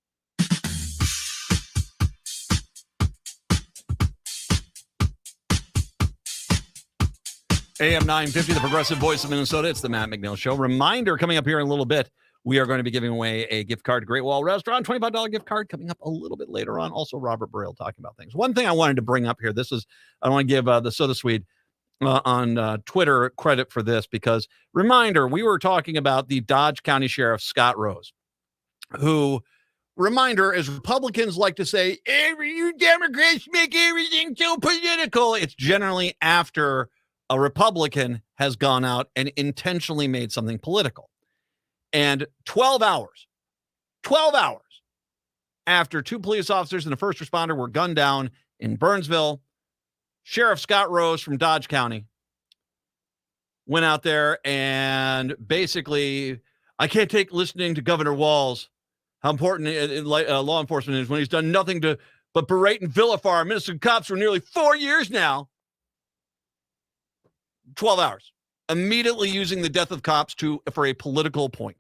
S5: AM 950, the progressive voice of Minnesota. It's the Matt McNeil Show. Reminder, coming up here in a little bit, we are going to be giving away a gift card to Great Wall Restaurant, $25 gift card coming up a little bit later on. Also, Robert Burrell talking about things. One thing I wanted to bring up here, I want to give the Soda Swede on Twitter credit for this, because reminder, we were talking about the Dodge County Sheriff, Scott Rose, who, reminder, as Republicans like to say, you Democrats make everything so political. It's generally after a Republican has gone out and intentionally made something political. And 12 hours after two police officers and a first responder were gunned down in Burnsville, Sheriff Scott Rose from Dodge County went out there and basically, I can't take listening to Governor Walz, how important law enforcement is when he's done nothing but berate and vilify our Minnesota cops for nearly 4 years now. 12 hours. Immediately using the death of cops for a political point.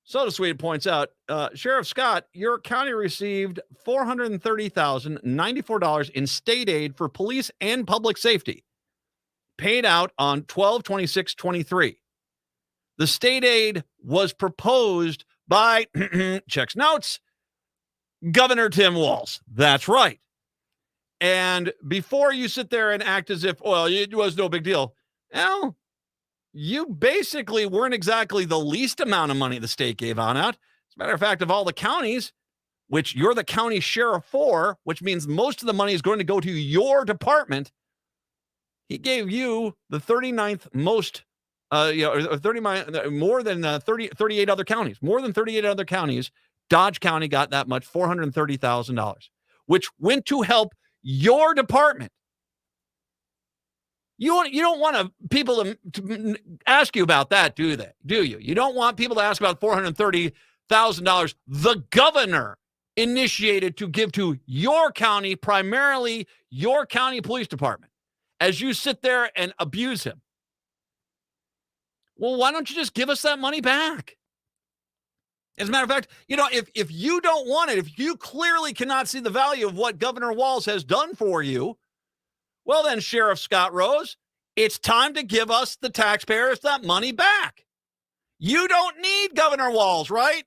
S5: Soda Swede points out, Sheriff Scott, your county received $430,094 in state aid for police and public safety, paid out on 12/26/23. The state aid was proposed by, checks notes, Governor Tim Walz. That's right. And before you sit there and act as if, well, it was no big deal, well, you basically weren't exactly the least amount of money the state gave on out. As a matter of fact, of all the counties, which you're the county sheriff for, which means most of the money is going to go to your department, he gave you the 39th most, more than 38 other counties. More than 38 other counties, Dodge County got that much, $430,000, which went to help your department. You don't want people to ask you about that, do you? You don't want people to ask about $430,000 the governor initiated to give to your county, primarily your county police department, as you sit there and abuse him. Well, why don't you just give us that money back? As a matter of fact, if you don't want it, if you clearly cannot see the value of what Governor Walz has done for you, well then, Sheriff Scott Rose, it's time to give us, the taxpayers, that money back. You don't need Governor Walz, right?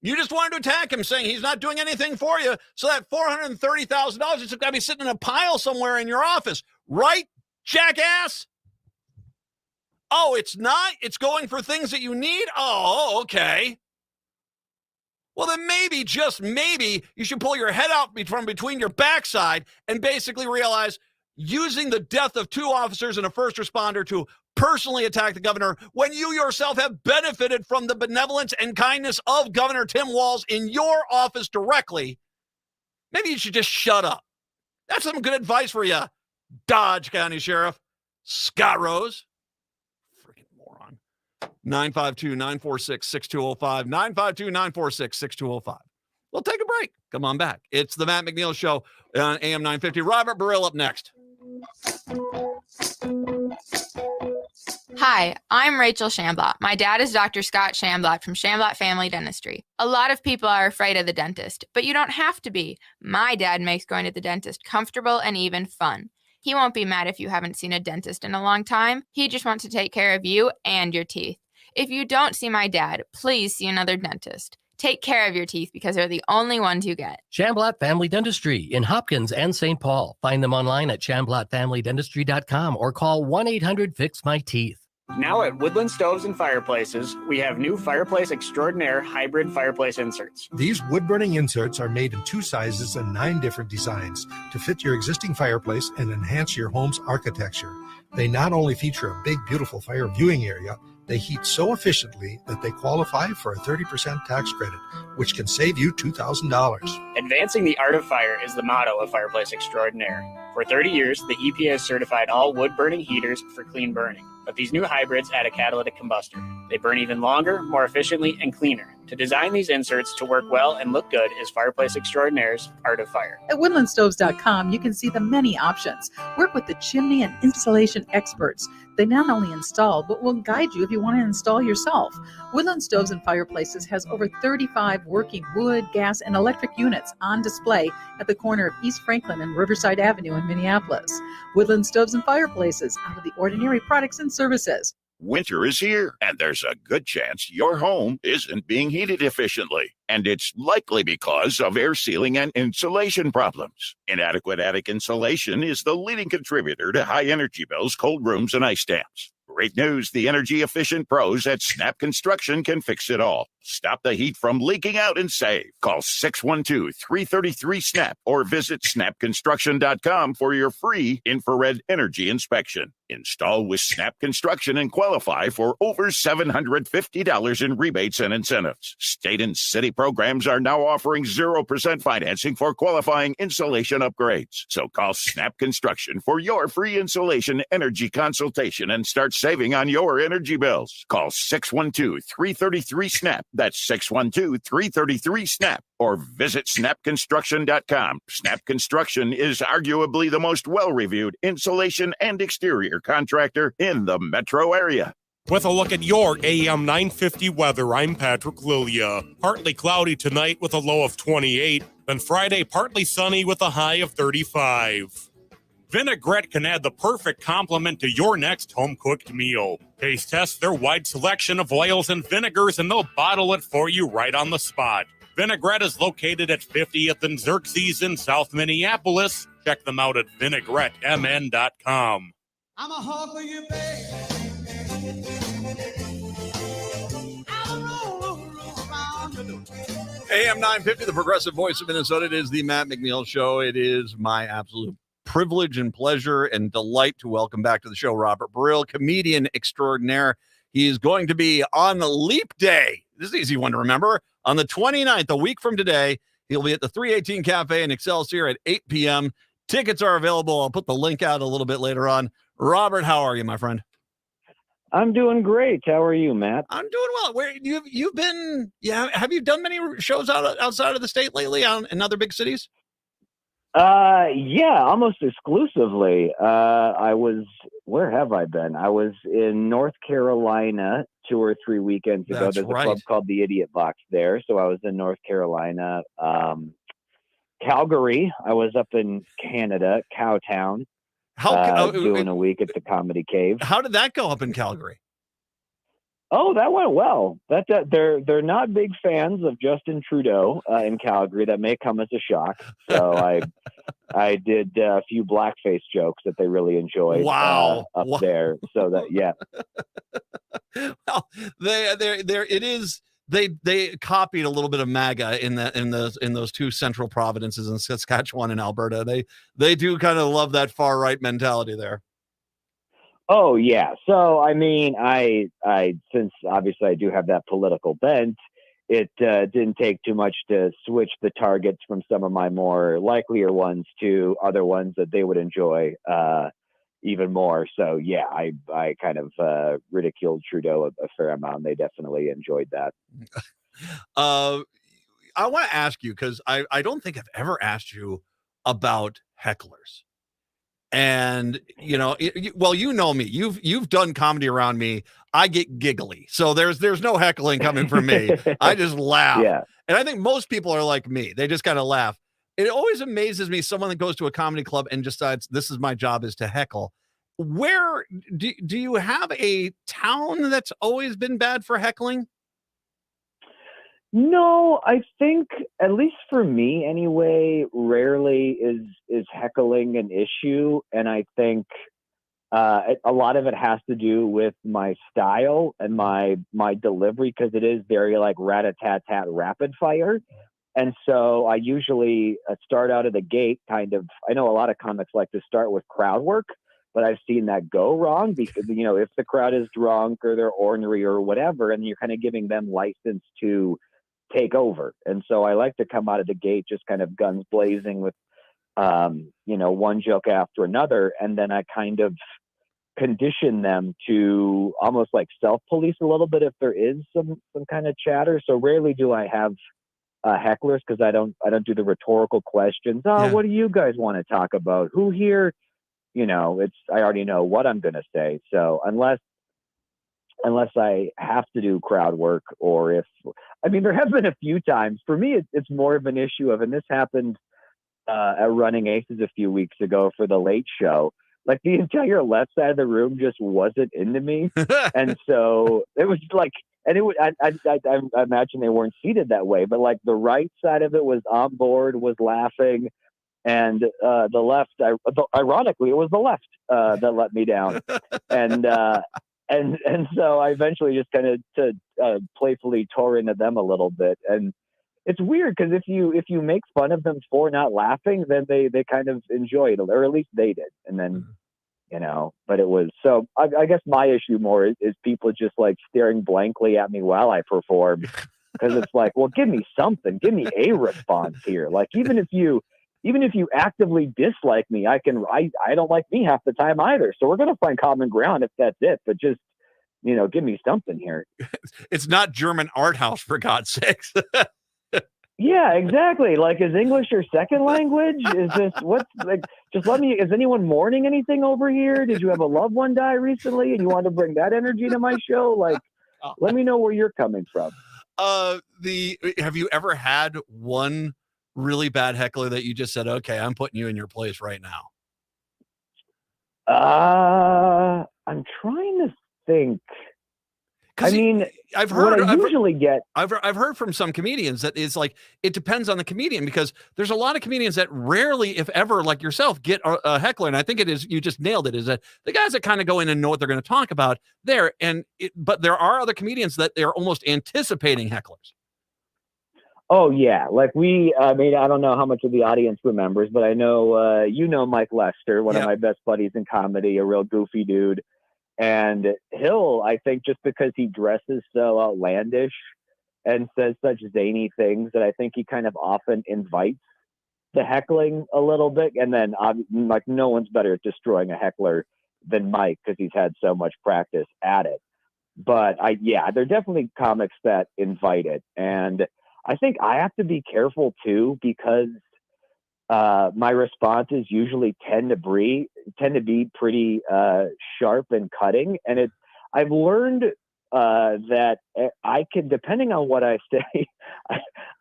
S5: You just wanted to attack him, saying he's not doing anything for you, so that $430,000 is going to be sitting in a pile somewhere in your office, right, jackass? Oh, it's not? It's going for things that you need? Oh, okay. Well, then maybe, just maybe, you should pull your head out from between your backside and basically realize using the death of two officers and a first responder to personally attack the governor when you yourself have benefited from the benevolence and kindness of Governor Tim Walz in your office directly, maybe you should just shut up. That's some good advice for you, Dodge County Sheriff Scott Rose. 952-946-6205, 952-946-6205. We'll take a break. Come on back. It's the Matt McNeil Show on AM 950. Robert Burrell up next.
S12: Hi, I'm Rachel Shamblatt. My dad is Dr. Scott Shamblatt from Shamblatt Family Dentistry. A lot of people are afraid of the dentist, but you don't have to be. My dad makes going to the dentist comfortable and even fun. He won't be mad if you haven't seen a dentist in a long time. He just wants to take care of you and your teeth. If you don't see my dad, please see another dentist. Take care of your teeth because they're the only ones you get.
S13: Shamblat Family Dentistry in Hopkins and St. Paul. Find them online at shamblatfamilydentistry.com or call 1-800-FIX-MY-TEETH.
S14: Now at Woodland Stoves and Fireplaces, we have new Fireplace Extraordinaire hybrid fireplace inserts.
S15: These wood-burning inserts are made in 2 sizes and 9 different designs to fit your existing fireplace and enhance your home's architecture. They not only feature a big, beautiful fire viewing area, they heat so efficiently that they qualify for a 30% tax credit, which can save you $2,000.
S14: Advancing the art of fire is the motto of Fireplace Extraordinaire. For 30 years, the EPA has certified all wood-burning heaters for clean burning. But these new hybrids add a catalytic combustor. They burn even longer, more efficiently, and cleaner. To design these inserts to work well and look good is Fireplace Extraordinaire's Art of Fire.
S16: At woodlandstoves.com, you can see the many options. Work with the chimney and installation experts. They not only install, but will guide you if you want to install yourself. Woodland Stoves and Fireplaces has over 35 working wood, gas, and electric units on display at the corner of East Franklin and Riverside Avenue in Minneapolis. Woodland Stoves and Fireplaces, out of the ordinary products and services.
S9: Winter is here, and there's a good chance your home isn't being heated efficiently. And it's likely because of air sealing and insulation problems. Inadequate attic insulation is the leading contributor to high energy bills, cold rooms, and ice dams. Great news, the energy-efficient pros at Snap Construction can fix it all. Stop the heat from leaking out and save. Call 612-333-SNAP or visit snapconstruction.com for your free infrared energy inspection. Install with Snap Construction and qualify for over $750 in rebates and incentives. State and city programs are now offering 0% financing for qualifying insulation upgrades. So call Snap Construction for your free insulation energy consultation and start saving on your energy bills. Call 612-333-SNAP. That's 612-333-SNAP. Or visit snapconstruction.com. Snap Construction is arguably the most well-reviewed insulation and exterior contractor in the metro area.
S6: With a look at your AM 950 weather, I'm Patrick Lilia. Partly cloudy tonight with a low of 28. Then Friday, partly sunny with a high of 35. Vinaigrette can add the perfect complement to your next home-cooked meal. Taste test their wide selection of oils and vinegars, and they'll bottle it for you right on the spot. Vinaigrette is located at 50th and Xerxes in South Minneapolis. Check them out at vinaigrettemn.com.
S17: I'm a hog for you, baby.
S5: AM 950, the progressive voice of Minnesota. It is the Matt McNeil Show. It is my absolute privilege and pleasure and delight to welcome back to the show Robert Brill, comedian extraordinaire. He is going to be on the Leap Day. This is an easy one to remember. On the 29th, a week from today, he'll be at the 318 Cafe in Excelsior at 8 p.m. Tickets are available. I'll put the link out a little bit later on. Robert, how are you, my friend?
S18: I'm doing great. How are you, Matt?
S5: I'm doing well. Where you've been? Yeah, have you done many shows outside of the state lately in other big cities?
S18: Yeah, almost exclusively. Where have I been? I was in North Carolina 2 or 3 weekends ago. There's a club called the Idiot Box there. So I was in North Carolina. Calgary. I was up in Canada, Cowtown. Doing a week at the Comedy Cave.
S5: How did that go up in Calgary?
S18: Oh, that went well. They're not big fans of Justin Trudeau in Calgary. That may come as a shock. So I did a few blackface jokes that they really enjoyed.
S5: Wow,
S18: up there. So that
S5: Well, they copied a little bit of MAGA in those 2 central provinces in Saskatchewan and Alberta. They do kind of love that far right mentality there.
S18: Oh yeah. So I mean, I since obviously I do have that political bent, it didn't take too much to switch the targets from some of my more likelier ones to other ones that they would enjoy even more. So yeah, I kind of ridiculed Trudeau a fair amount. They definitely enjoyed that.
S5: I want to ask you, because I don't think I've ever asked you about hecklers. And you know me. You've done comedy around me. I get giggly, so there's no heckling coming from me. I just laugh.
S18: Yeah.
S5: And I think most people are like me. They just kind of laugh. It always amazes me, someone that goes to a comedy club and decides this is my job is to heckle. Where do you have a town that's always been bad for heckling?
S18: No, I think, at least for me anyway, rarely is heckling an issue, and I think a lot of it has to do with my style and my delivery, because it is very like rat-a-tat-tat rapid fire. And so I usually start out of the gate kind of. I know a lot of comics like to start with crowd work, but I've seen that go wrong because, if the crowd is drunk or they're ornery or whatever, and you're kind of giving them license to take over. And so I like to come out of the gate just kind of guns blazing with, one joke after another. And then I kind of condition them to almost like self-police a little bit if there is some kind of chatter. So rarely do I have hecklers, because I don't do the rhetorical questions. What do you guys want to talk about? Who here? I already know what I'm going to say. So unless I have to do crowd work, or there have been a few times for me, it's more of an issue of, and this happened at Running Aces a few weeks ago for the Late Show. Like the entire left side of the room just wasn't into me. And so it was like, and I imagine they weren't seated that way, but like the right side of it was on board, was laughing. And the left, ironically, it was the left that let me down. And so I eventually just kind of playfully tore into them a little bit. And it's weird, because if you make fun of them for not laughing, then they kind of enjoy it, or at least they did. And then, but it was, so I guess my issue more is people just like staring blankly at me while I perform, because it's like, well, give me something, give me a response here. Like, even if you actively dislike me, I don't like me half the time either. So we're going to find common ground if that's it, but just, give me something here.
S5: It's not German art house, for God's sakes.
S18: Yeah, exactly. Like, is English your second language? Is this what's like? Just let me. Is anyone mourning anything over here? Did you have a loved one die recently, and you want to bring that energy to my show? Like, let me know where you're coming from.
S5: Have you ever had one really bad heckler that you just said, okay, I'm putting you in your place right now?
S18: I'm trying to think. I've
S5: heard
S18: I've
S5: heard from some comedians that it's like, it depends on the comedian, because there's a lot of comedians that rarely, if ever, like yourself, get a heckler. And I think it is, you just nailed it, is that the guys that kind of go in and know what they're going to talk about there. But there are other comedians that they're almost anticipating hecklers.
S18: Oh yeah. Like I don't know how much of the audience remembers, but I know, Mike Lester, one of my best buddies in comedy, a real goofy dude. And Hill, I think, just because he dresses so outlandish and says such zany things, that I think he kind of often invites the heckling a little bit. And then, like, no one's better at destroying a heckler than Mike, because he's had so much practice at it. But there are definitely comics that invite it. And I think I have to be careful too, because my responses usually tend to be pretty sharp and cutting. And I've learned that I can, depending on what I say,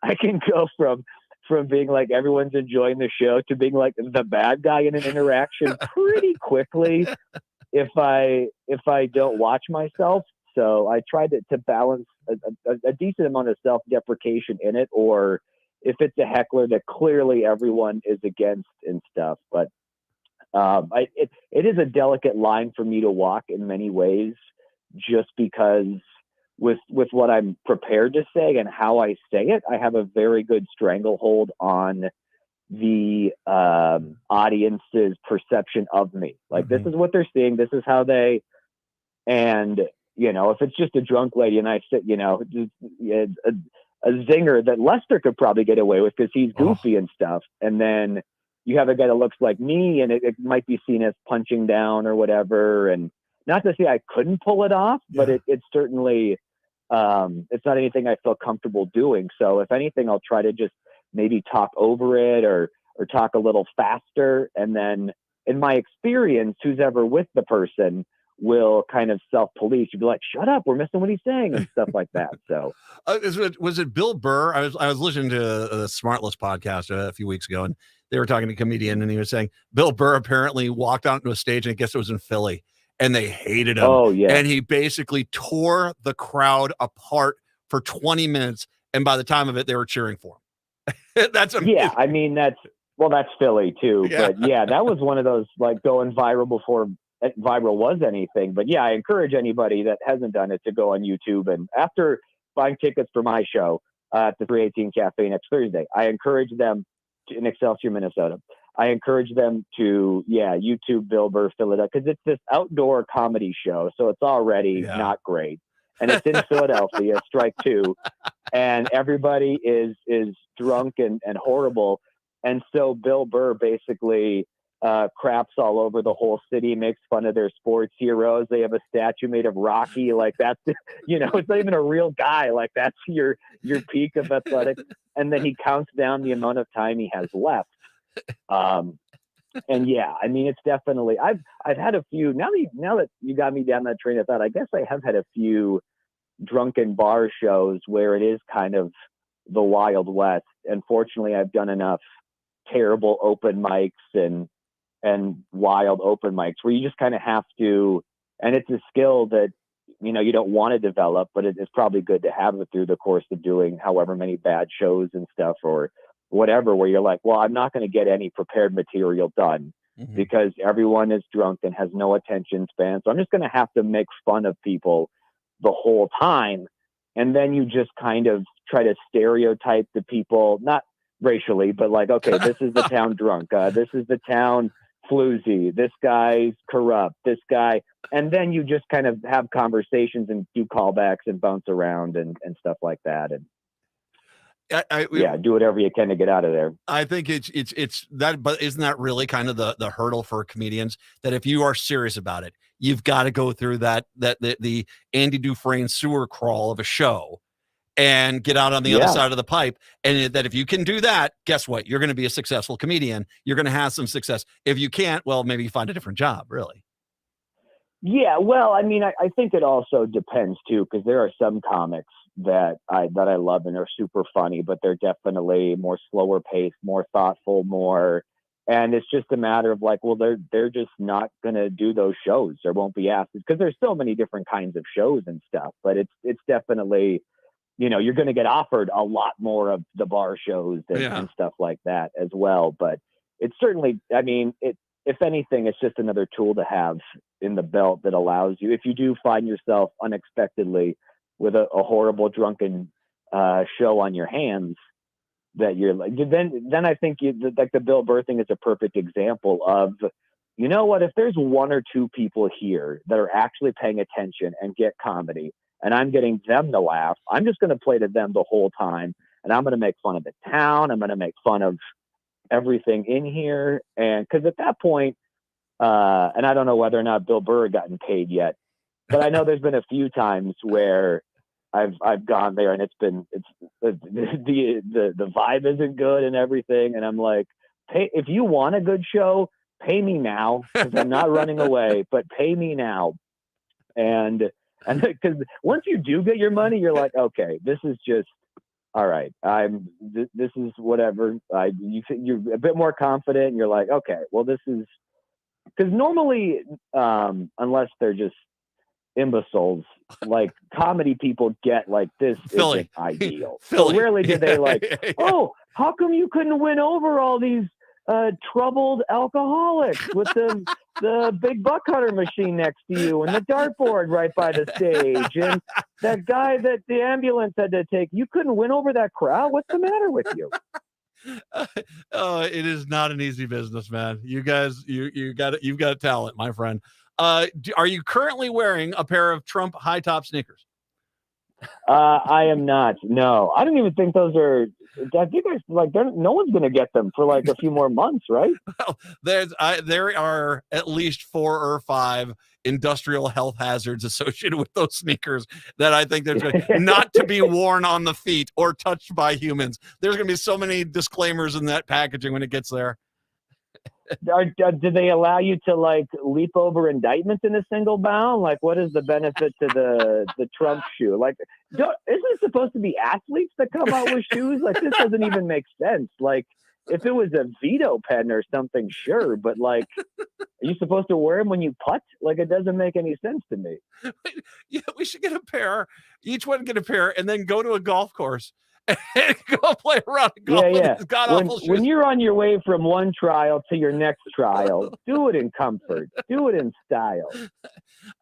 S18: I can go from being like everyone's enjoying the show to being like the bad guy in an interaction pretty quickly if I don't watch myself. So I try to balance a decent amount of self-deprecation in it, or if it's a heckler that clearly everyone is against and stuff. But it is a delicate line for me to walk in many ways, just because with what I'm prepared to say and how I say it, I have a very good stranglehold on the audience's perception of me. Like, this is what they're seeing. This is how they, and, if it's just a drunk lady and I sit, a zinger that Lester could probably get away with because he's goofy and stuff. And then you have a guy that looks like me, and it might be seen as punching down or whatever. And not to say I couldn't pull it off, but it's certainly, it's not anything I feel comfortable doing. So if anything, I'll try to just maybe talk over it or talk a little faster. And then in my experience, who's ever with the person will kind of self-police. You'd be like, shut up, we're missing what he's saying, and stuff like that. So
S5: was it Bill Burr? I was listening to the Smartless podcast a few weeks ago, and they were talking to a comedian, and he was saying Bill Burr apparently walked onto a stage, and I guess it was in Philly, and they hated him.
S18: Oh yeah.
S5: And he basically tore the crowd apart for 20 minutes and by the time of it, they were cheering for him. That's amazing.
S18: Yeah, I mean that's Philly too.
S5: Yeah.
S18: But yeah, that was one of those like going viral before viral was anything. But yeah, I encourage anybody that hasn't done it to go on YouTube, and after buying tickets for my show at the 318 Cafe next Thursday, I encourage them in Excelsior, Minnesota. I encourage them to YouTube Bill Burr Philadelphia, because it's this outdoor comedy show, so it's already not great, and it's in Philadelphia, strike two, and everybody is drunk and horrible, and so Bill Burr basically craps all over the whole city, makes fun of their sports heroes. They have a statue made of Rocky, like that's it's not even a real guy, like that's your peak of athletics, and then he counts down the amount of time he has left. And yeah, I mean, it's definitely, I've had a few, now that you got me down that train of thought, I guess I have had a few drunken bar shows where it is kind of the Wild West. And fortunately, I've done enough terrible open mics and wild open mics where you just kind of have to, and it's a skill that, you don't want to develop, but it's probably good to have it through the course of doing however many bad shows and stuff or whatever, where you're like, well, I'm not going to get any prepared material done because everyone is drunk and has no attention span. So I'm just going to have to make fun of people the whole time. And then you just kind of try to stereotype the people, not racially, but like, okay, this is the town drunk. This is the town floozy. This guy's corrupt. This guy. And then you just kind of have conversations and do callbacks and bounce around and stuff like that. And do whatever you can to get out of there.
S5: I think it's that, but isn't that really kind of the hurdle for comedians, that if you are serious about it, you've got to go through the Andy Dufresne sewer crawl of a show and get out on the other side of the pipe. And that if you can do that, guess what? You're going to be a successful comedian. You're going to have some success. If you can't, well, maybe you find a different job, really.
S18: Yeah, well, I mean, I think it also depends too, because there are some comics that I love and are super funny, but they're definitely more slower paced, more thoughtful, and it's just a matter of like, well, they're just not gonna do those shows. There won't be asked, because there's so many different kinds of shows and stuff, but it's definitely, you're gonna get offered a lot more of the bar shows and stuff like that as well. But it's certainly, I mean, if anything, it's just another tool to have in the belt that allows you, if you do find yourself unexpectedly with a horrible drunken show on your hands, that you're like, then I think like the Bill Burr thing is a perfect example of, you know what, if there's one or two people here that are actually paying attention and get comedy, and I'm getting them to laugh, I'm just going to play to them the whole time, and I'm going to make fun of the town, I'm going to make fun of everything in here, and because at that point, and I don't know whether or not Bill Burr had gotten paid yet, but I know there's been a few times where I've gone there and it's the vibe isn't good and everything, and I'm like, hey, if you want a good show, pay me now, because I'm not running away, but pay me now. And because once you do get your money, you're like, okay, this is just all right. This is whatever. You're a bit more confident, and you're like, okay, well, this is, because normally, unless they're just imbeciles, like comedy people get like, this isn't ideal. So rarely do they like, oh, how come you couldn't win over all these troubled alcoholics with the big buck hunter machine next to you and the dartboard right by the stage and that guy that the ambulance had to take? You couldn't win over that crowd? What's the matter with you?
S5: It is not an easy business, man. You guys, you've got talent, my friend. Are you currently wearing a pair of Trump high top sneakers?
S18: I am not. No, I don't even think those are. I think no one's going to get them for like a few more months, right?
S5: Well, there are at least 4 or 5 industrial health hazards associated with those sneakers that I think there's not to be worn on the feet or touched by humans. There's going to be so many disclaimers in that packaging when it gets there.
S18: Do they allow you to like leap over indictments in a single bound? Like, what is the benefit to the Trump shoe? Like, isn't it supposed to be athletes that come out with shoes? Like, this doesn't even make sense. Like, if it was a veto pen or something, sure, but like, are you supposed to wear them when you putt? Like, it doesn't make any sense to me.
S5: Yeah, we should get a pair. Each one get a pair, and then go to a golf course and go play around and golf with these god-awful shoes.
S18: When you're on your way from one trial to your next trial, do it in comfort. Do it in style.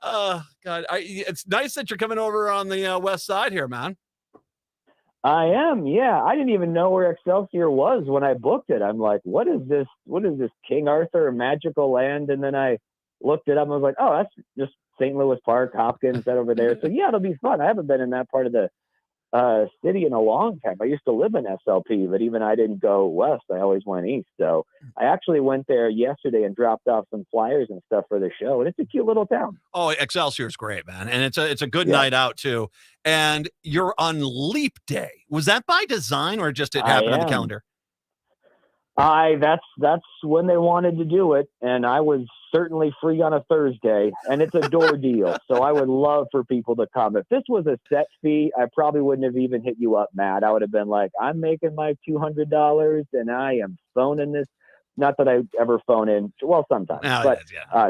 S5: Oh, God. It's nice that you're coming over on the west side here, man.
S18: I am, yeah. I didn't even know where Excelsior was when I booked it. I'm like, what is this? What is this, King Arthur, magical land? And then I looked it up and I was like, oh, that's just St. Louis Park, Hopkins, that over there. So yeah, it'll be fun. I haven't been in that part of the city in a long time. I used to live in SLP, but even I didn't go west. I always went east. So I actually went there yesterday and dropped off some flyers and stuff for the show. And it's a cute little town.
S5: Oh, Excelsior's great, man. And it's a good night out too. And you're on Leap Day. Was that by design or just it happened on the calendar?
S18: That's when they wanted to do it, and I was certainly free on a Thursday, and it's a door deal. So I would love for people to come. If this was a set fee, I probably wouldn't have even hit you up, Matt. I would have been like, I'm making my $200 and I am phoning this. Not that I ever phone in. Well, sometimes, but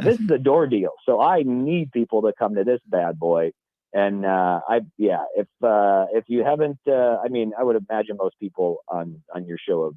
S18: this is a door deal. So I need people to come to this bad boy. And if you haven't, I mean, I would imagine most people on your show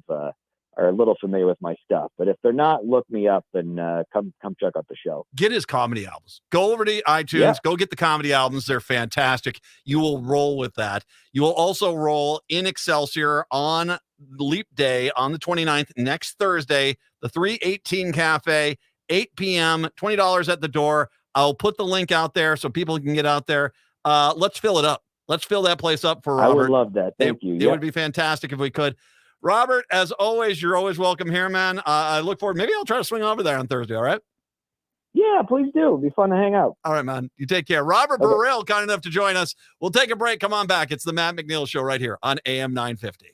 S18: are a little familiar with my stuff, but if they're not, look me up and come check out the show.
S5: Get his comedy albums. Go over to iTunes. Go get the comedy albums. They're fantastic. You will roll with that. You will also roll in Excelsior on Leap Day on the 29th, next Thursday, the 318 Cafe, 8 p.m., $20 at the door. I'll put the link out there so people can get out there. Let's fill it up. Let's fill that place up for Robert.
S18: I would love that. Thank you.
S5: It would be fantastic if we could. Robert, as always, you're always welcome here, man. I look forward. Maybe I'll try to swing over there on Thursday, all right?
S18: Yeah, please do. It'd be fun to hang out.
S5: All right, man. You take care. Robert Burrell, kind enough to join us. We'll take a break. Come on back. It's the Matt McNeil Show right here on AM 950.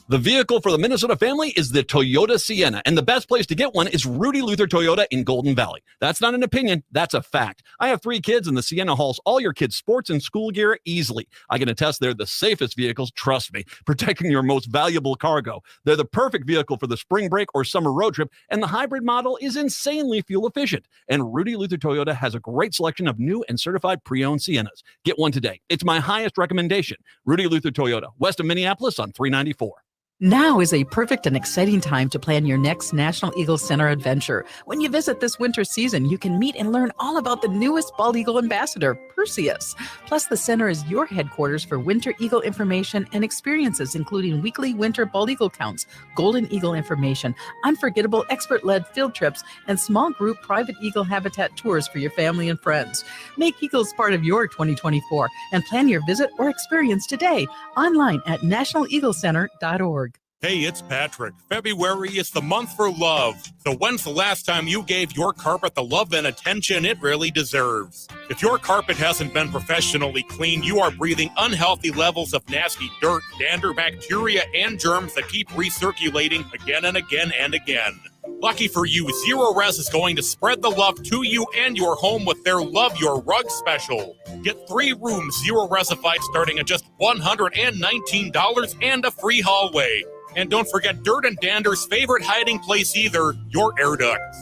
S5: The vehicle for the Minnesota family is the Toyota Sienna, and the best place to get one is Rudy Luther Toyota in Golden Valley. That's not an opinion, that's a fact. I have 3 kids, and the Sienna hauls all your kids' sports and school gear easily. I can attest they're the safest vehicles, trust me, protecting your most valuable cargo. They're the perfect vehicle for the spring break or summer road trip, and the hybrid model is insanely fuel efficient. And Rudy Luther Toyota has a great selection of new and certified pre-owned Siennas. Get one today. It's my highest recommendation. Rudy Luther Toyota, west of Minneapolis on 394.
S16: Now is a perfect and exciting time to plan your next National Eagle Center adventure. When you visit this winter season, you can meet and learn all about the newest bald eagle ambassador, Perseus. Plus, the center is your headquarters for winter eagle information and experiences, including weekly winter bald eagle counts, golden eagle information, unforgettable expert-led field trips, and small group private eagle habitat tours for your family and friends. Make eagles part of your 2024 and plan your visit or experience today online at nationaleaglecenter.org.
S6: Hey, it's Patrick. February is the month for love. So when's the last time you gave your carpet the love and attention it really deserves? If your carpet hasn't been professionally cleaned, you are breathing unhealthy levels of nasty dirt, dander, bacteria, and germs that keep recirculating again and again and again. Lucky for you, Zero Res is going to spread the love to you and your home with their Love Your Rug special. Get 3 rooms Zero Resified starting at just $119 and a free hallway. And don't forget dirt and dander's favorite hiding place either, your air ducts.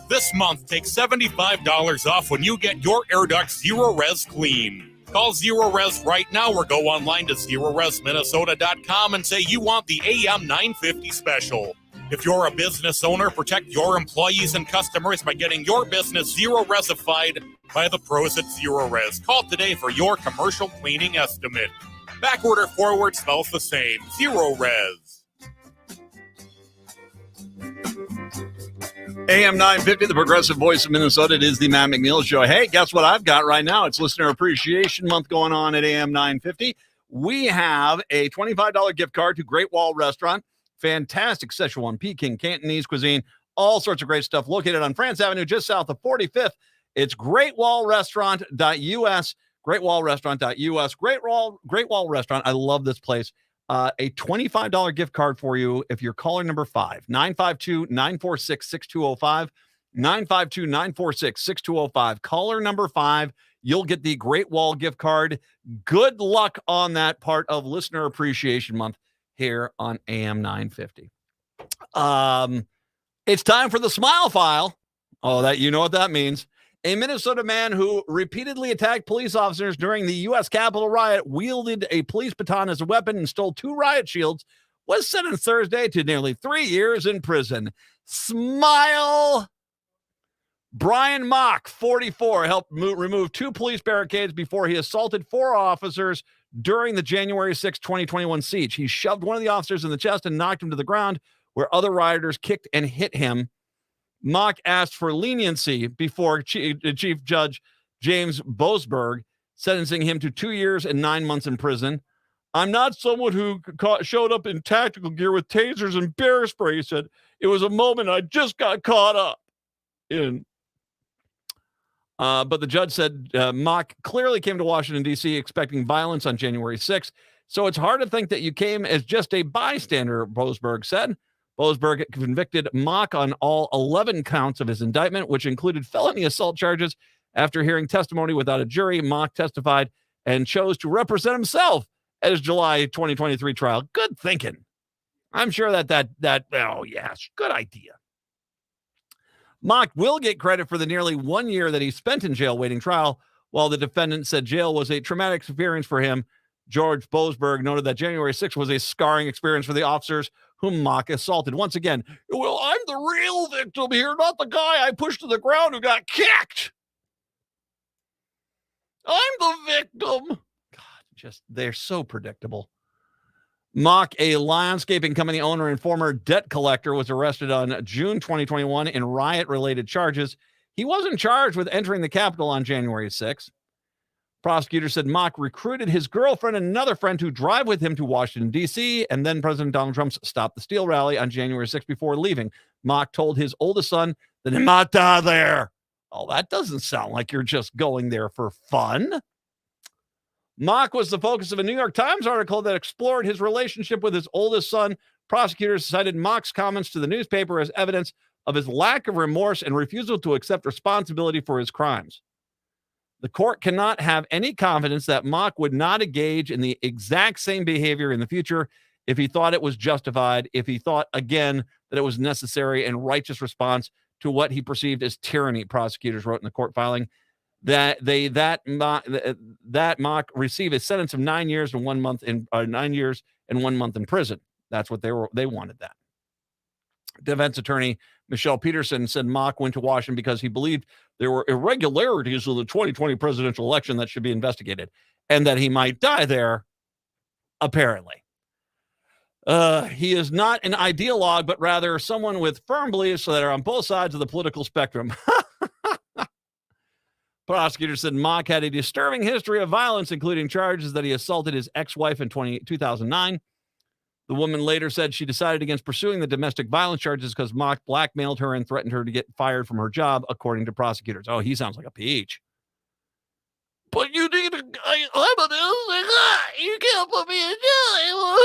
S6: This month, take $75 off when you get your air ducts Zero Res clean. Call Zero Res right now or go online to ZeroResMinnesota.com and say you want the AM 950 special. If you're a business owner, protect your employees and customers by getting your business Zero Resified by the pros at Zero Res. Call today for your commercial cleaning estimate. Backward or forward smells the same. Zero Res.
S5: AM 950, the progressive voice of Minnesota. It is the Matt McNeil Show. Hey, guess what I've got right now? It's Listener Appreciation Month going on at AM 950. We have a $25 gift card to Great Wall Restaurant. Fantastic Szechuan, Peking, Cantonese cuisine, all sorts of great stuff located on France Avenue, just south of 45th. It's greatwallrestaurant.us, greatwallrestaurant.us, Great Wall Restaurant. I love this place. A $25 gift card for you if you're caller number 5, 952-946-6205, 952-946-6205. Caller number 5, you'll get the Great Wall gift card. Good luck on that part of Listener Appreciation Month here on AM 950. It's time for the Smile File. Oh, that you know what that means. A Minnesota man who repeatedly attacked police officers during the U.S. Capitol riot, wielded a police baton as a weapon, and stole 2 riot shields, was sentenced Thursday to nearly 3 years in prison. Smile! Brian Mock, 44, helped remove 2 police barricades before he assaulted 4 officers during the January 6, 2021 siege. He shoved one of the officers in the chest and knocked him to the ground, where other rioters kicked and hit him. Mock asked for leniency before Chief Judge James Boasberg, sentencing him to 2 years and 9 months in prison. I'm not someone who showed up in tactical gear with tasers and bear spray, he said. It was a moment I just got caught up in. But the judge said Mock clearly came to Washington, D.C. expecting violence on January 6th. So it's hard to think that you came as just a bystander, Boasberg said. Boasberg convicted Mock on all 11 counts of his indictment, which included felony assault charges. After hearing testimony without a jury, Mock testified and chose to represent himself at his July 2023 trial. Good thinking. I'm sure oh, yes, good idea. Mock will get credit for the nearly 1 year that he spent in jail waiting trial, while the defendant said jail was a traumatic experience for him. George Boasberg noted that January 6th was a scarring experience for the officers whom Mock assaulted. Once again, well, I'm the real victim here, not the guy I pushed to the ground who got kicked. I'm the victim. God, they're so predictable. Mock, a landscaping company owner and former debt collector, was arrested on June 2021 in riot-related charges. He wasn't charged with entering the Capitol on January 6th. Prosecutors said Mock recruited his girlfriend and another friend to drive with him to Washington, D.C., and then President Donald Trump's Stop the Steal rally on January 6th before leaving. Mock told his oldest son that I'm not there. Oh, that doesn't sound like you're just going there for fun. Mock was the focus of a New York Times article that explored his relationship with his oldest son. Prosecutors cited Mock's comments to the newspaper as evidence of his lack of remorse and refusal to accept responsibility for his crimes. The court cannot have any confidence that Mock would not engage in the exact same behavior in the future if he thought it was justified, if he thought, again, that it was necessary and righteous response to what he perceived as tyranny, prosecutors wrote in the court filing. That Mock receive a sentence of 9 years and 1 month in 9 years and 1 month in prison. That's what they wanted that. Defense attorney Michelle Peterson said Mock went to Washington because he believed there were irregularities in the 2020 presidential election that should be investigated, and that he might die there, apparently. He is not an ideologue, but rather someone with firm beliefs that are on both sides of the political spectrum. Prosecutors said Mock had a disturbing history of violence, including charges that he assaulted his ex-wife in 2009. The woman later said she decided against pursuing the domestic violence charges because Mock blackmailed her and threatened her to get fired from her job, according to prosecutors. Oh, he sounds like a peach. But you need I'm an innocent guy. You can't put me in jail.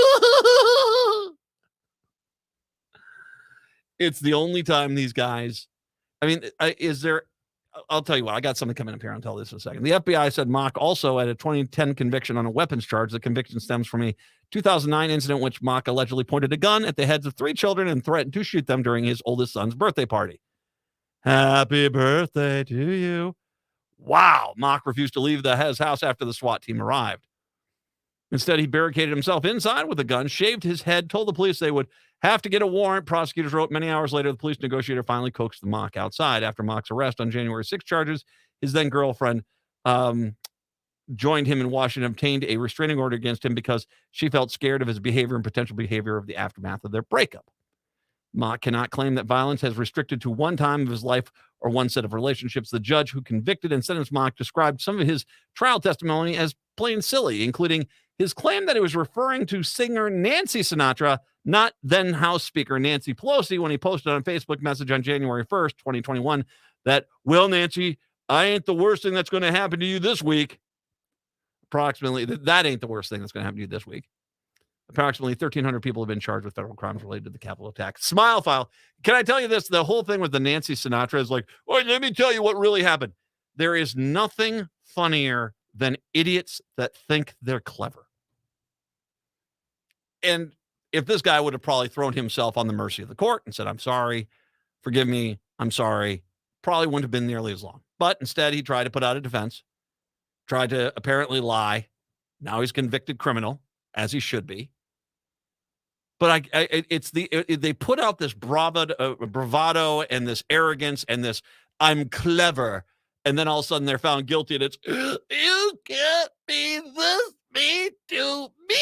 S5: It's the only time these guys, I'll tell you what, I got something coming up here. I'll tell this in a second. The FBI said Mock also had a 2010 conviction on a weapons charge. The conviction stems from a 2009 incident in which Mock allegedly pointed a gun at the heads of 3 children and threatened to shoot them during his oldest son's birthday party. Happy birthday to you. Wow. Mock refused to leave his house after the SWAT team arrived. Instead, he barricaded himself inside with a gun, shaved his head, told the police they would have to get a warrant. Prosecutors wrote many hours later, the police negotiator finally coaxed the Mock outside. After Mock's arrest on January 6 charges, his then girlfriend joined him in Washington, obtained a restraining order against him because she felt scared of his behavior and potential behavior of the aftermath of their breakup. Mock cannot claim that violence has restricted to one time of his life or one set of relationships. The judge who convicted and sentenced Mock described some of his trial testimony as plain silly, including his claim that he was referring to singer Nancy Sinatra, not then House Speaker Nancy Pelosi, when he posted on a Facebook message on January 1st, 2021, that, well, Nancy, I ain't the worst thing that's going to happen to you this week. Approximately, that ain't the worst thing that's going to happen to you this week. Approximately 1,300 people have been charged with federal crimes related to the Capitol attack. Smile file. Can I tell you this? The whole thing with the Nancy Sinatra is like, well, let me tell you what really happened. There is nothing funnier than idiots that think they're clever. And if this guy would have probably thrown himself on the mercy of the court and said, I'm sorry, forgive me, I'm sorry, probably wouldn't have been nearly as long. But instead, he tried to put out a defense, tried to apparently lie. Now he's convicted criminal, as he should be. But they put out this bravado and this arrogance and this I'm clever, and then all of a sudden they're found guilty, and it's you can't be this mean to me.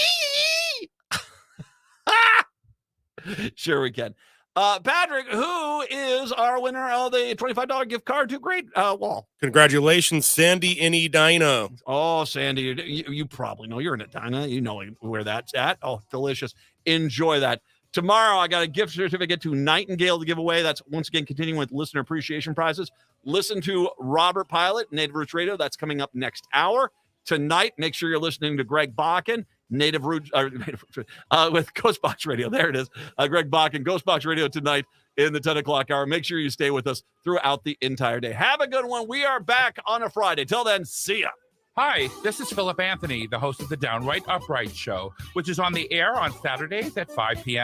S5: Sure we can. Patrick, who is our winner of the $25 gift card to Great Wall?
S1: Congratulations, Sandy in Edina.
S5: Oh, Sandy, you probably know. You're in Edina. You know where that's at. Oh, delicious. Enjoy that. Tomorrow, I got a gift certificate to Nightingale to give away. That's once again continuing with listener appreciation prizes. Listen to Robert Pilot, Native Roots Radio. That's coming up next hour. Tonight, make sure you're listening to Greg Bakken, Native Roots, with Ghostbox Radio. There it is. Greg Bakken, Ghostbox Radio tonight in the 10 o'clock hour. Make sure you stay with us throughout the entire day. Have a good one. We are back on a Friday. Till then, see ya.
S2: Hi, this is Philip Anthony, the host of the Downright Upright Show, which is on the air on Saturdays at 5 p.m.